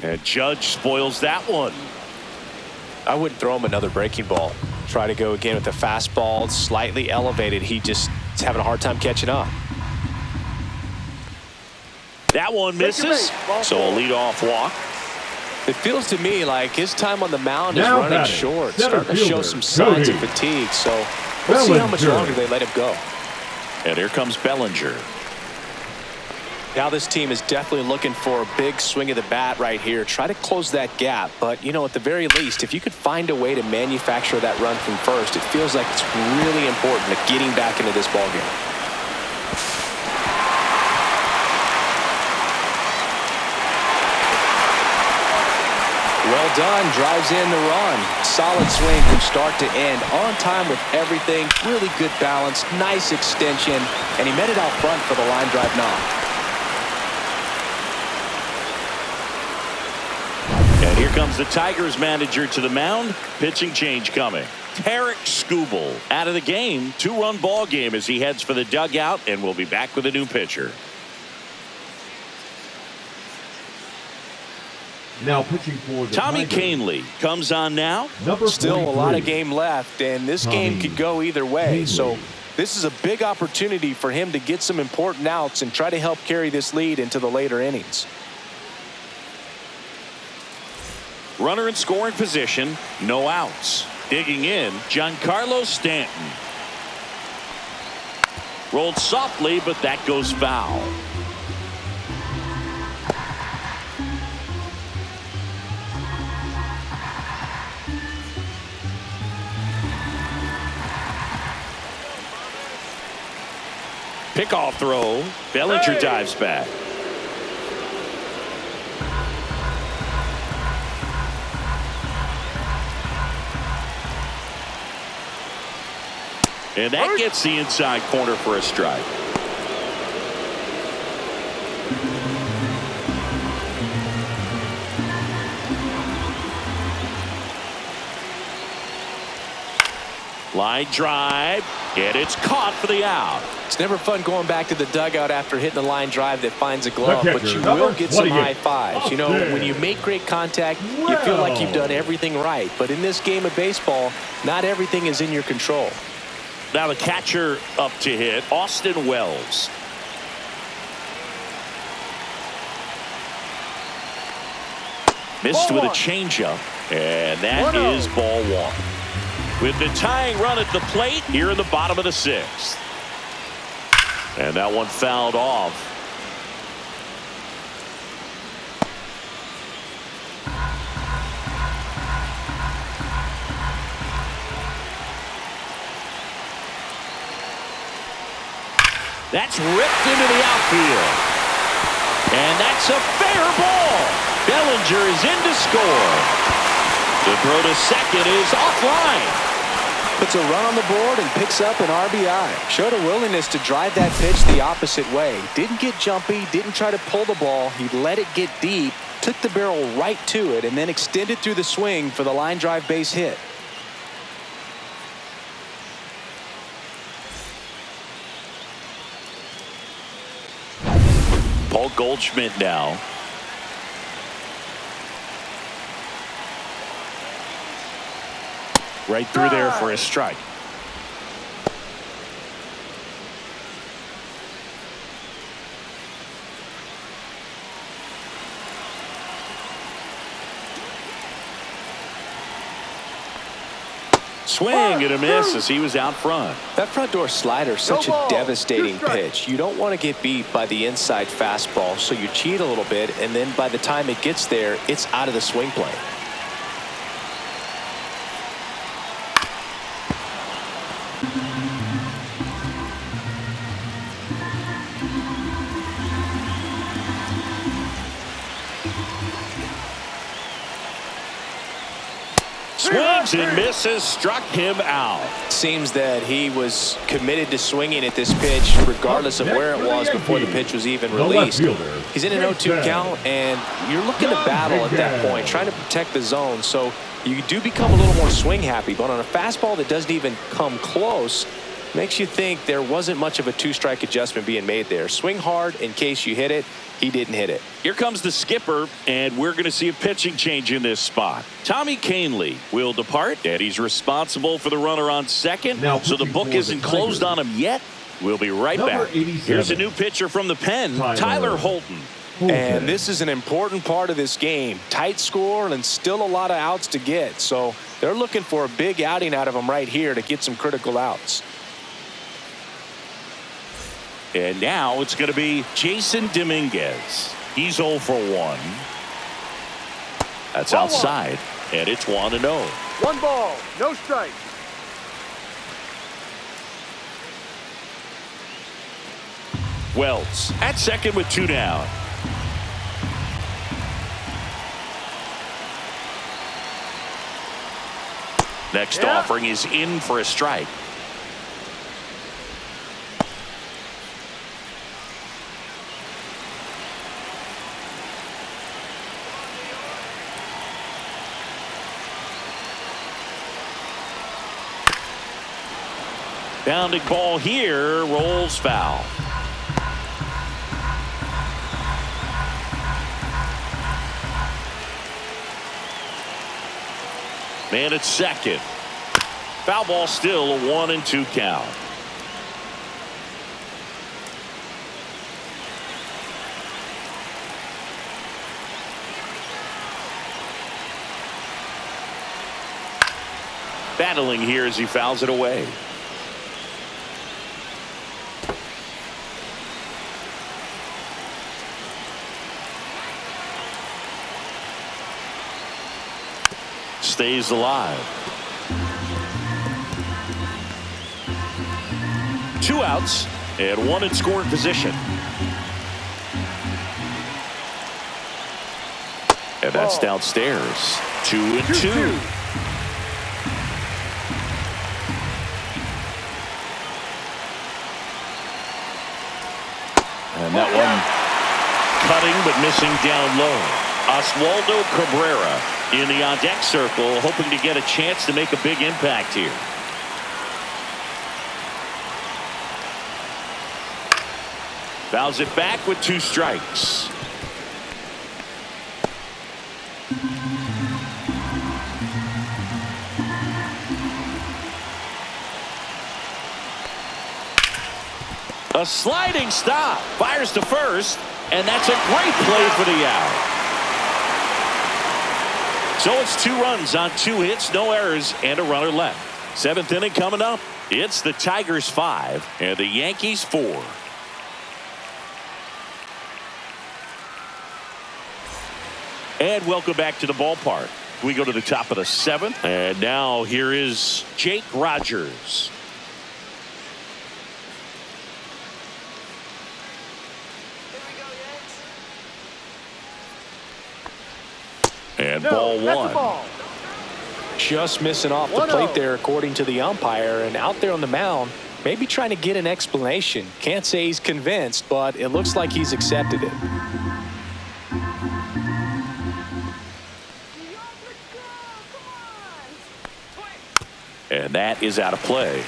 And Judge spoils that one. I wouldn't throw him another breaking ball. Try to go again with the fastball. It's slightly elevated. He just is having a hard time catching up. That one misses. So a leadoff walk. It feels to me like his time on the mound is Now running batting, short. center Starting to show fielder, some signs of Cody fatigue. So we'll see how much Bellinger. longer they let him go. And here comes Bellinger. Now this team is definitely looking for a big swing of the bat right here. Try to close that gap. But, you know, at the very least, if you could find a way to manufacture that run from first, it feels like it's really important to getting back into this ballgame. Well done. Drives in the run. Solid swing from start to end. On time with everything. Really good balance. Nice extension. And he met it out front for the line drive knock. And here comes the Tigers manager to the mound. Pitching change coming. Tarek Skubal out of the game. 2-run ball game as he heads for the dugout, and we'll be back with a new pitcher. Now pitching for the Tommy Tigers. Canley comes on now. Number Still a lot 43. of game left, and this game could go either way. So this is a big opportunity for him to get some important outs and try to help carry this lead into the later innings. Runner in scoring position. No outs. Digging in, Giancarlo Stanton. Rolled softly, but that goes foul. Pickoff throw. Bellinger dives back. And that gets the inside corner for a strike. Line drive, and it's caught for the out. It's never fun going back to the dugout after hitting a line drive that finds a glove, The but catcher, you number will get some 28. high fives. You know, when you make great contact, you feel like you've done everything right. But in this game of baseball, not everything is in your control. Now the catcher up to hit, Austin Wells. Missed with a changeup, and that is ball 1. With the tying run at the plate here in the bottom of the 6th. And that one fouled off. That's ripped into the outfield. And that's a fair ball. Bellinger is in to score. The throw to second is offline. Puts a run on the board and picks up an RBI. Showed a willingness to drive that pitch the opposite way. Didn't get jumpy, didn't try to pull the ball. He let it get deep, took the barrel right to it, and then extended through the swing for the line drive base hit. Paul Goldschmidt now. Right through there for a strike. Swing and a miss as he was out front. That front door slider is such a devastating pitch. You don't want to get beat by the inside fastball, so you cheat a little bit, and then by the time it gets there, it's out of the swing plane. Swings and misses, struck him out. Seems that he was committed to swinging at this pitch regardless of where it was before the pitch was even released. He's in an 0-2 count, and you're looking to battle at that point, trying to protect the zone. So you do become a little more swing happy, but on a fastball that doesn't even come close, makes you think there wasn't much of a two-strike adjustment being made there. Swing hard in case you hit it. He didn't hit it. Here comes the skipper, and we're going to see a pitching change in this spot. Tommy Canley will depart, and he's responsible for the runner on second. So the book isn't closed on him yet. We'll be right back. Here's a new pitcher from the pen, Tyler Holton. And this is an important part of this game. Tight score and still a lot of outs to get. So they're looking for a big outing out of him right here to get some critical outs. And now it's going to be Jason Dominguez. He's 0 for 1. That's outside, and it's 1-0. 1 ball, no strike. Wells at second with 2 down. Next offering is in for a strike. Bounding ball here, rolls foul. Man at second. Foul ball, still a 1-2 count. Battling here as he fouls it away. Stays alive. 2 outs and 1 in scoring position. And that's downstairs. 2-2. And that one cutting but missing down low. Oswaldo Cabrera in the on-deck circle, hoping to get a chance to make a big impact here. Fouls it back with 2 strikes. A sliding stop. Fires to first, and that's a great play for the out. So it's 2 runs on 2 hits, no errors, and a runner left. 7th inning coming up. It's the Tigers 5 and the Yankees 4. And welcome back to the ballpark. We go to the top of the 7th, and now here is Jake Rogers. And ball 1. Just missing off the plate there, according to the umpire, and out there on the mound, maybe trying to get an explanation. Can't say he's convinced, but it looks like he's accepted it. And that is out of play.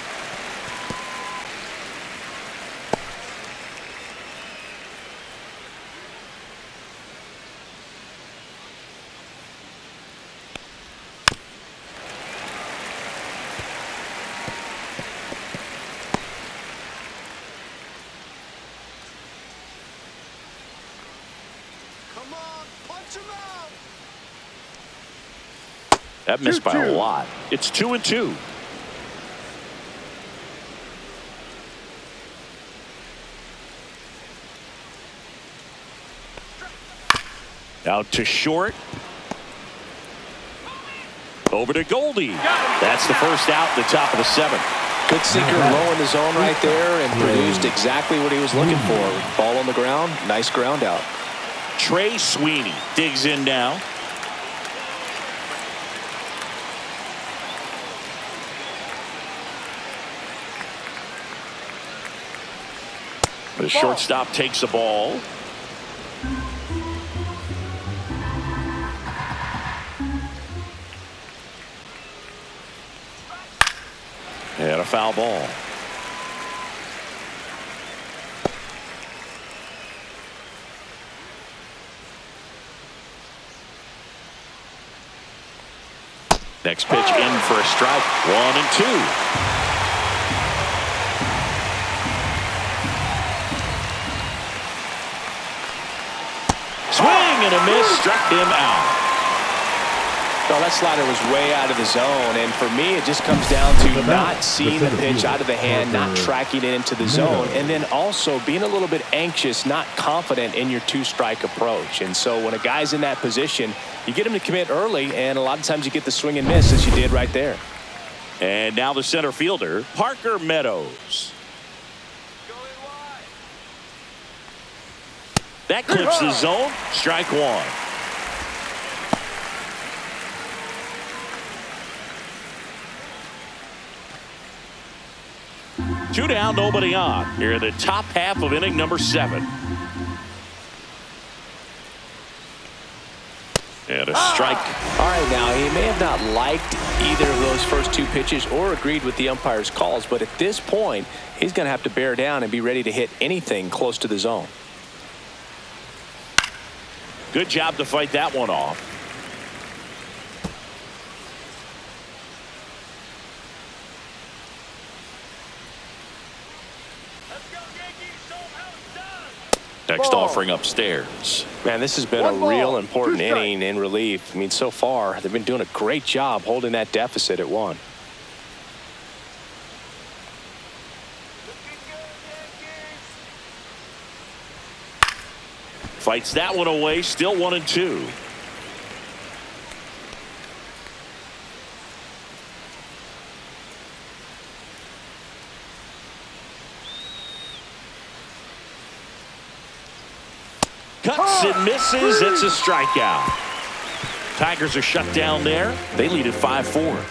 That missed by a lot. It's 2-2. Out to short. Over to Goldie. That's the first out, the top of the 7th. Good sinker low in the zone right there and produced exactly what he was looking for. Ball on the ground, nice ground out. Trey Sweeney digs in now. The shortstop takes the ball. And a foul ball. Next pitch in for a strike. 1-2. Swing and a miss, struck him out. Well, that slider was way out of the zone, and for me it just comes down to not seeing the pitch out of the hand, not tracking it into the zone, and then also being a little bit anxious, not confident in your two-strike approach. And so when a guy's in that position, you get him to commit early, and a lot of times you get the swing and miss as you did right there. And now the center fielder, Parker Meadows. That clips the zone. Strike one. Two down, nobody on. Here in the top half of inning number 7. And a strike. All right, now he may have not liked either of those first 2 pitches or agreed with the umpire's calls, but at this point, he's going to have to bear down and be ready to hit anything close to the zone. Good job to fight that one off. Next offering upstairs. Man, this has been a real important inning in relief. I mean, so far, they've been doing a great job holding that deficit at 1. Fights that one away, still 1-2. Cuts and misses. It's a strikeout. Tigers are shut down there. They lead at 5-4.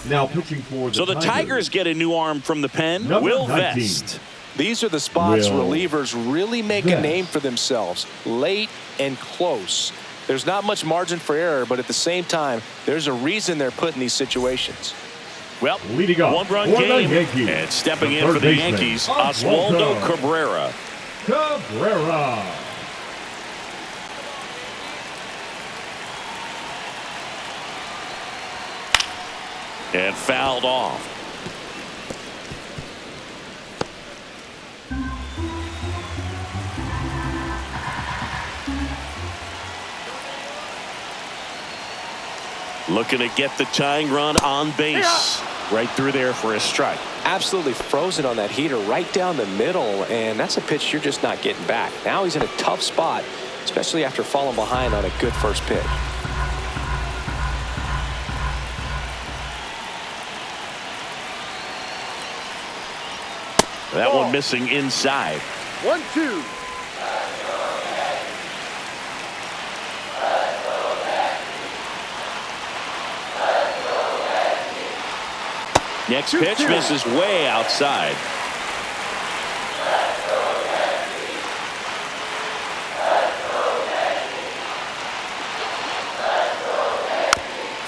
Now pitching for the So the Tigers get a new arm from the pen. Will Vest. These are the spots relievers really make a name for themselves. Late and close. There's not much margin for error, but at the same time, there's a reason they're put in these situations. Well, leading off, one-run game, and stepping in for the Yankees, Oswaldo Cabrera. And fouled off. Looking to get the tying run on base. Right through there for a strike. Absolutely frozen on that heater right down the middle, and that's a pitch you're just not getting back. Now he's in a tough spot, especially after falling behind on a good first pitch. That one missing inside. 1-2. Next pitch misses way outside.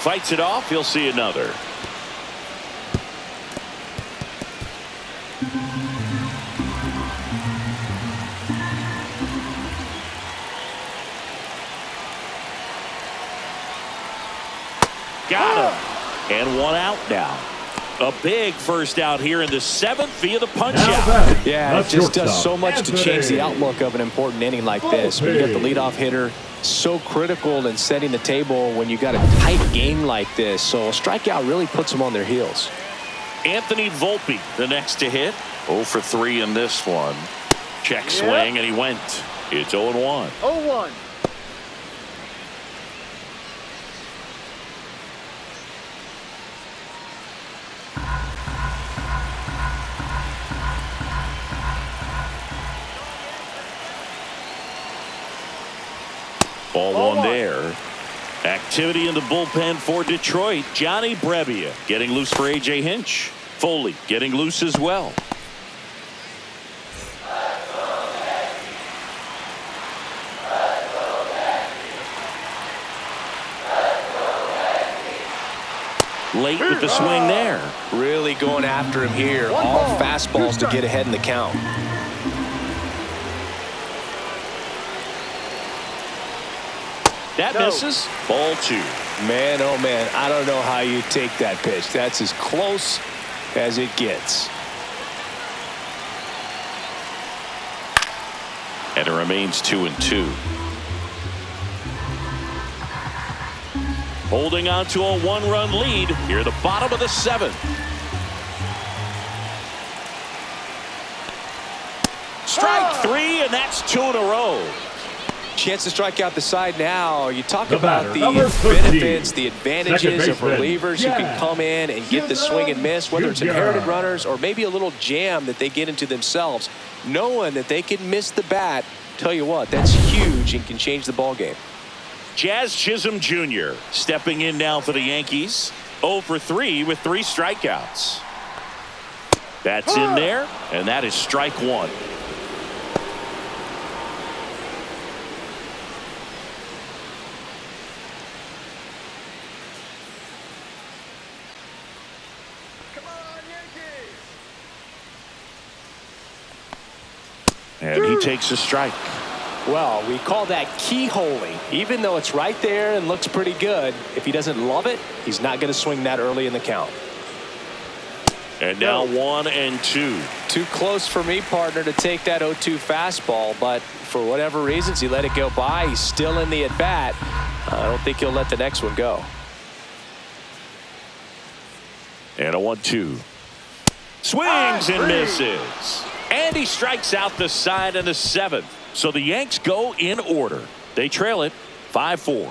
Fights it off. He'll see another. Got him. And one out now. A big first out here in the 7th via the punch out. Yeah, it just does so much to change the outlook of an important inning like this. When you got the leadoff hitter, so critical in setting the table when you got a tight game like this. So a strikeout really puts them on their heels. Anthony Volpe, the next to hit. 0 for 3 in this one. Check swing, and he went. It's 0-1. 0-1. Ball one there. Activity in the bullpen for Detroit. Johnny Brebbia getting loose for A.J. Hinch. Foley getting loose as well. Late with the swing there. Really going after him here. All fastballs to get ahead in the count. That misses. Ball 2. Man, oh man, I don't know how you take that pitch. That's as close as it gets. And it remains 2-2. Holding on to a 1-run lead here at the bottom of the 7th. Strike 3, and that's 2 in a row. Chance to strike out the side now. You talk about the number 15, benefits, the advantages of relievers who can come in and get the swing and miss, whether it's inherited runners or maybe a little jam that they get into themselves, knowing that they can miss the bat. Tell you what, that's huge and can change the ball game. Jazz Chisholm Jr. stepping in now for the Yankees. 0 for 3 with 3 strikeouts. That's in there, and that is strike 1. And he takes a strike. Well, we call that keyholing. Even though it's right there and looks pretty good, if he doesn't love it, he's not going to swing that early in the count. And now 1-2. Too close for me, partner, to take that 0-2 fastball, but for whatever reasons, he let it go by. He's still in the at-bat. I don't think he'll let the next one go. And a 1-2. Swings and misses. And he strikes out the side in the 7th. So the Yanks go in order. They trail it 5-4.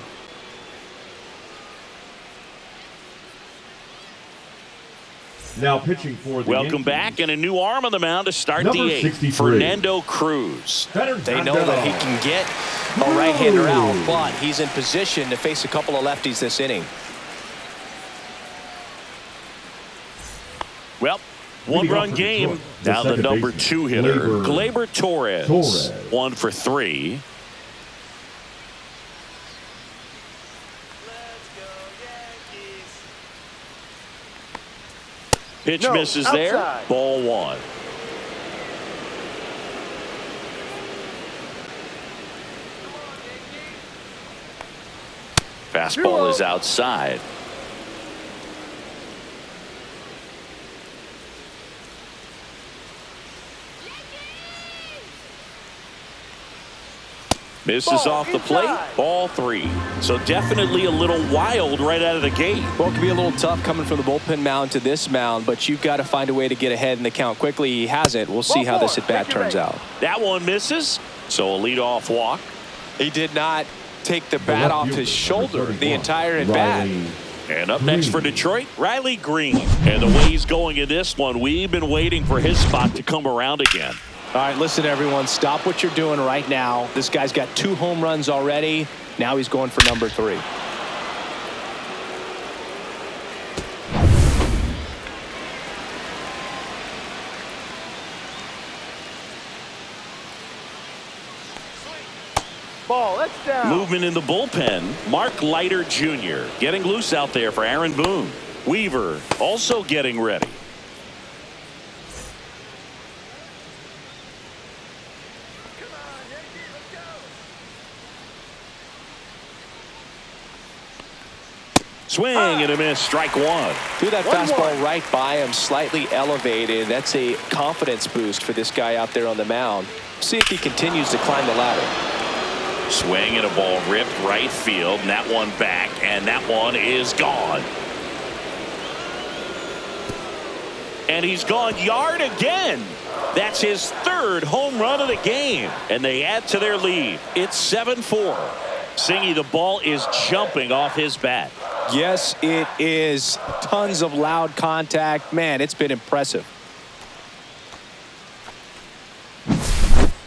Now pitching for the Welcome Yankees. back, and a new arm on the mound to start Number the 8th. 63. Fernando Cruz. They know that he can get a right-hander out, but he's in position to face a couple of lefties this inning. Well, 1-run game. Now the number 2 hitter, Gleyber Torres. 1 for 3. Pitch misses outside. there. Ball 1. Fastball is outside. Misses off the plate. Ball 3. So definitely a little wild right out of the gate. Well, it can be a little tough coming from the bullpen mound to this mound, but you've got to find a way to get ahead in the count quickly. He hasn't. We'll see how this at-bat turns out. That one misses. So a leadoff walk. He did not take the bat off his shoulder the entire at-bat. And up next for Detroit, Riley Green. And the way he's going in this one, we've been waiting for his spot to come around again. All right, listen, everyone. Stop what you're doing right now. This guy's got 2 home runs already. Now he's going for number 3. Ball, that's down. Movement in the bullpen. Mark Leiter Jr. getting loose out there for Aaron Boone. Weaver also getting ready. Swing and a miss. Strike 1. Threw that fastball right by him, slightly elevated. That's a confidence boost for this guy out there on the mound. See if he continues to climb the ladder. Swing and a ball ripped right field, and that one back, and that one is gone. And he's gone yard again. That's his 3rd home run of the game, and they add to their lead. It's 7-4. Singy, the ball is jumping off his bat. Yes, it is. Tons of loud contact. Man, it's been impressive.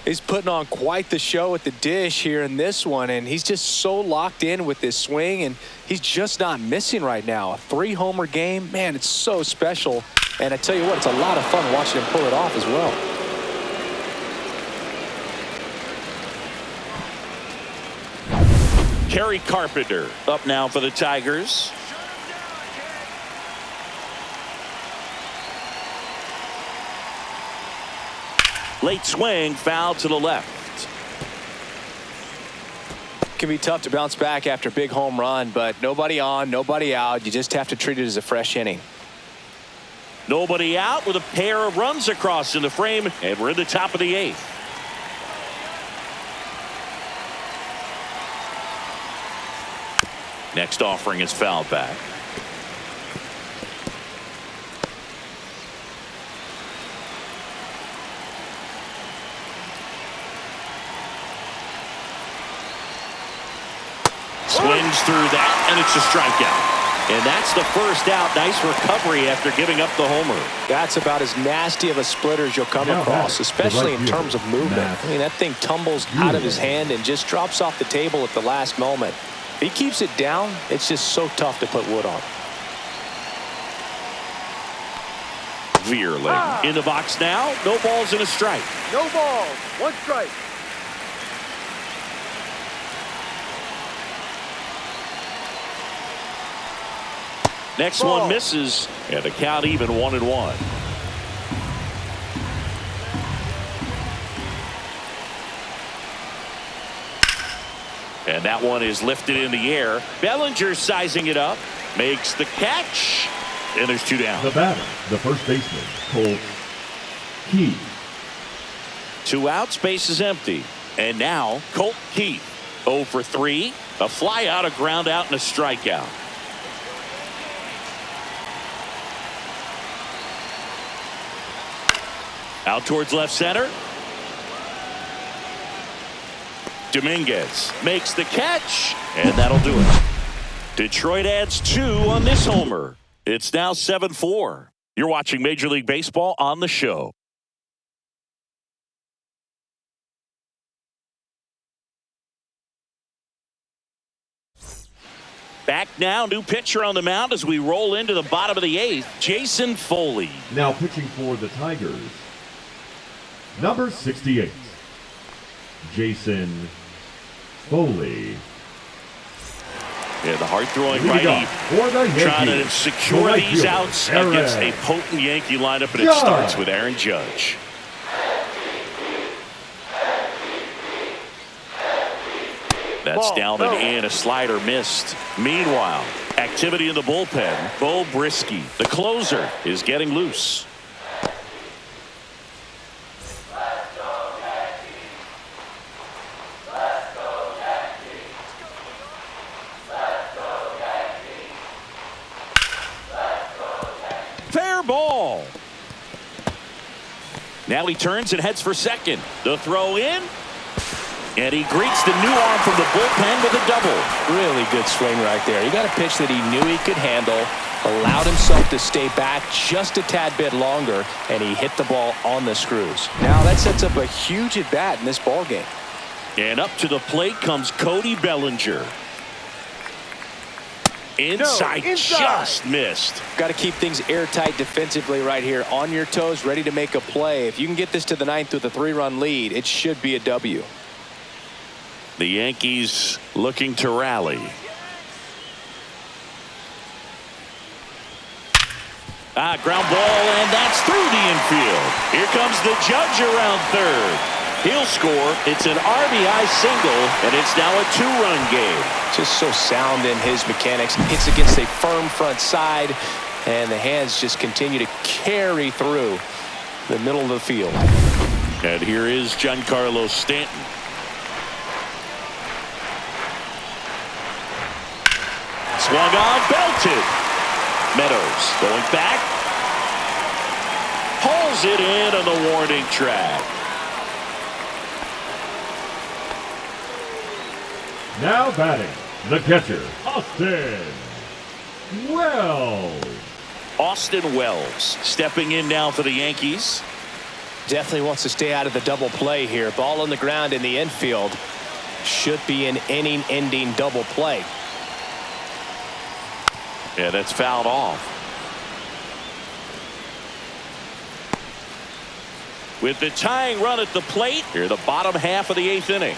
He's putting on quite the show at the dish here in this one, and he's just so locked in with this swing, and he's just not missing right now. A 3-homer game, man, it's so special. And I tell you what, it's a lot of fun watching him pull it off as well. Kerry Carpenter up now for the Tigers. Late swing, foul to the left. It can be tough to bounce back after a big home run, but nobody on, nobody out. You just have to treat it as a fresh inning. Nobody out with a pair of runs across in the frame, and we're in the top of the 8th. Next offering is fouled back. Swings through that, and it's a strikeout. And that's the first out. Nice recovery after giving up the homer. That's about as nasty of a splitter as you'll come across, especially in terms of movement. I mean, that thing tumbles out of his hand and just drops off the table at the last moment. If he keeps it down, it's just so tough to put wood on. Veerling in the box now. No balls and a strike. No balls. 1 strike. Next one misses, and the count even 1-1. And that one is lifted in the air. Bellinger sizing it up, makes the catch, and there's 2 down. The batter, the first baseman, Colt Keith. 2 outs, base is empty. And now Colt Keith, 0 for 3, a fly out, a ground out, and a strikeout. Out towards left center. Dominguez makes the catch, and that'll do it. Detroit adds 2 on this homer. It's now 7-4. You're watching Major League Baseball on the show. Back now, new pitcher on the mound as we roll into the bottom of the 8th, Jason Foley. Now pitching for the Tigers, number 68, Jason Foley. Yeah, the hard-throwing righty trying to secure these outs against a potent Yankee lineup, and it starts with Aaron Judge. That's down and in. A slider missed. Meanwhile, activity in the bullpen. Bo Brisky, the closer, is getting loose. Fair ball. Now he turns and heads for second. The throw in. And he greets the new arm from the bullpen with a double. Really good swing right there. He got a pitch that he knew he could handle, allowed himself to stay back just a tad bit longer, and he hit the ball on the screws. Now that sets up a huge at-bat in this ball game. And up to the plate comes Cody Bellinger. Inside, just missed. Got to keep things airtight defensively right here, on your toes, ready to make a play. If you can get this to the 9th with a 3-run lead, it should be a W. The Yankees looking to rally. Ground ball, and that's through the infield. Here comes the Judge around third. He'll score. It's an RBI single, and it's now a 2-run game. Just so sound in his mechanics. Hits against a firm front side, and the hands just continue to carry through the middle of the field. And here is Giancarlo Stanton. Swung on, belted. Meadows going back. Hauls it in on the warning track. Now batting, the catcher, Austin Wells. Austin Wells stepping in now for the Yankees. Definitely wants to stay out of the double play here. Ball on the ground in the infield. Should be an inning-ending double play. Yeah, that's fouled off. With the tying run at the plate, here the bottom half of the 8th inning.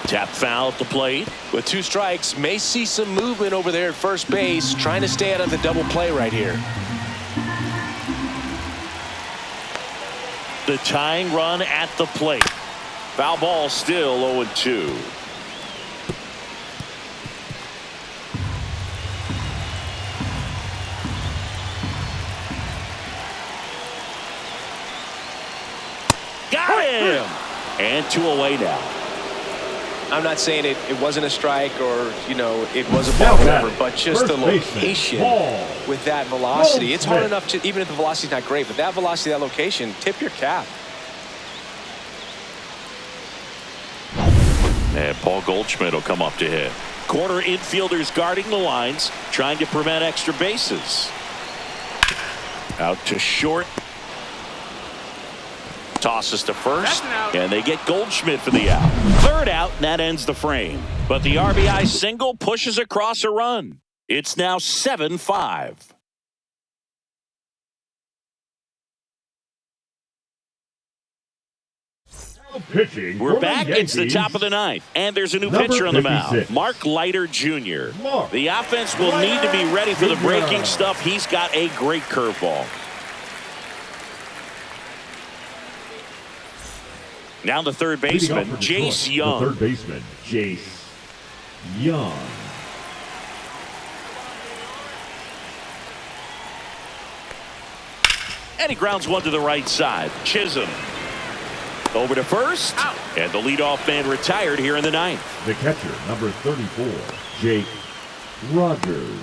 Tap foul at the plate. With 2 strikes, may see some movement over there at first base, trying to stay out of the double play right here. The tying run at the plate. Foul ball, still 0-2. Got him! And 2 away now. I'm not saying it wasn't a strike or, you know, it was a ball, whatever, but just the location with that velocity. It's hard enough to, even if the velocity's not great, but that velocity, that location, tip your cap. And Paul Goldschmidt will come up to hit. Corner infielders guarding the lines, trying to prevent extra bases. Out to short. Tosses to first, and they get Goldschmidt for the out. Third out, and that ends the frame. But the RBI single pushes across a run. It's now 7-5. Pitching. We're back. It's the top of the 9th, and there's a new pitcher on the mound, Mark Leiter Jr. The offense will need to be ready for the breaking stuff. He's got a great curveball. Now the third baseman, Jace Young. The third baseman, Jace Young. And he grounds one to the right side. Chisholm over to first. And the leadoff man retired here in the 9th. The catcher, number 34, Jake Rogers.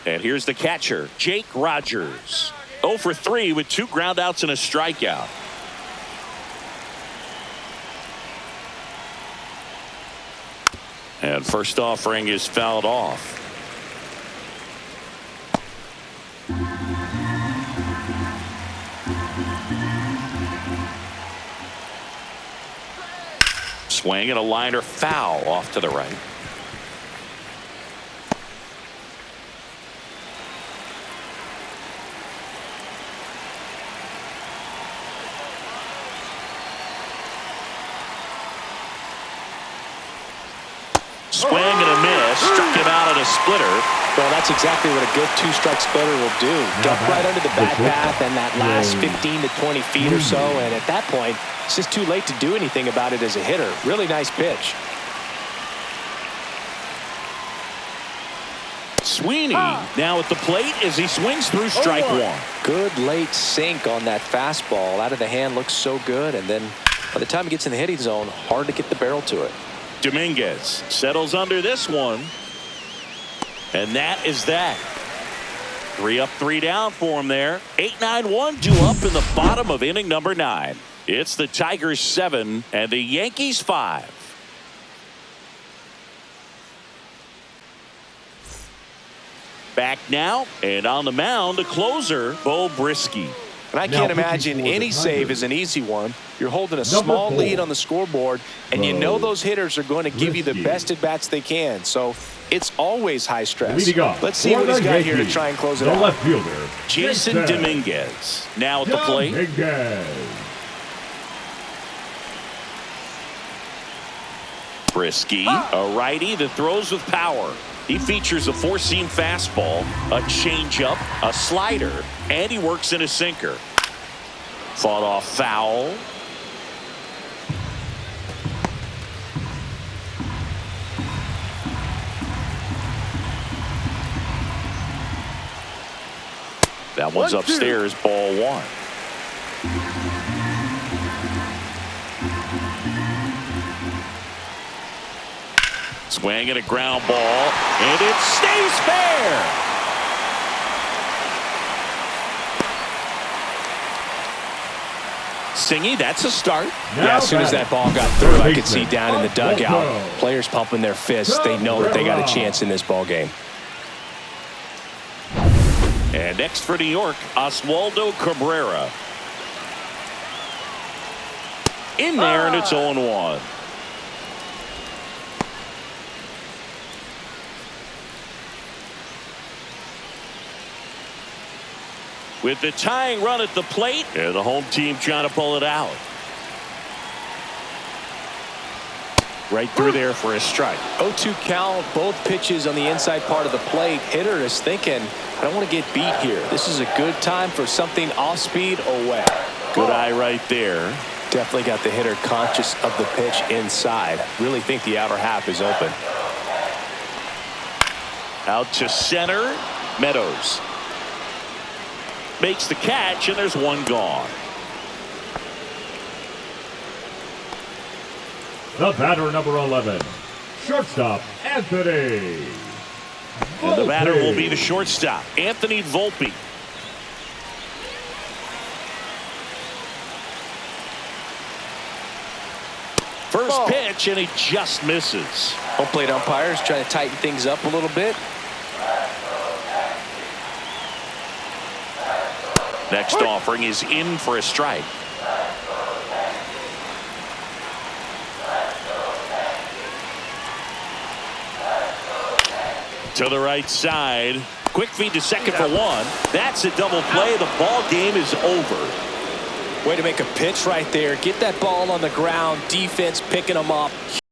And here's the catcher, Jake Rogers. 0 for 3 with 2 groundouts and a strikeout. And first offering is fouled off. Swing and a liner foul off to the right. Swing and a miss. Struck him out on a splitter. Well, that's exactly what a good 2-strike splitter will do. Duck right under the bat path and that last 15 to 20 feet or so. And at that point, it's just too late to do anything about it as a hitter. Really nice pitch. Sweeney now at the plate as he swings through strike 1. Good late sink on that fastball. Out of the hand, looks so good. And then by the time he gets in the hitting zone, hard to get the barrel to it. Dominguez settles under this one. And that is that. 3 up, 3 down for him there. 8-9-1, 2 up in the bottom of inning number 9. It's the Tigers 7 and the Yankees 5. Back now, and on the mound, the closer, Bo Brisky. And I can't imagine any save is an easy one. You're holding a small lead on the scoreboard, and you know those hitters are going to give you the best at-bats they can. So it's always high stress. Let's see what he's got here to try and close it out. Left fielder, Jason Dominguez now at the plate. Brisky, a righty that throws with power. He features a 4-seam fastball, a changeup, a slider, and he works in a sinker. Fought off foul. That one's upstairs, ball 1. Swing and a ground ball, and it stays fair. Singy, that's a start. Yeah, as soon as that ball got through, I could see down in the dugout, players pumping their fists. They know that they got a chance in this ball game. And next for New York, Oswaldo Cabrera. In there, and it's 0-1. With the tying run at the plate, and the home team trying to pull it out. Right through there for a strike. 0-2 count, both pitches on the inside part of the plate. Hitter is thinking, I don't want to get beat here. This is a good time for something off speed away. Good eye right there. Definitely got the hitter conscious of the pitch inside. Really think the outer half is open. Out to center. Meadows makes the catch, and there's one gone. The batter, number 11, shortstop, Anthony. And the batter will be the shortstop, Anthony Volpe. First pitch, and he just misses. Home plate umpires trying to tighten things up a little bit. Next offering is in for a strike. To the right side. Quick feed to second for one. That's a double play. The ball game is over. Way to make a pitch right there. Get that ball on the ground. Defense picking them up.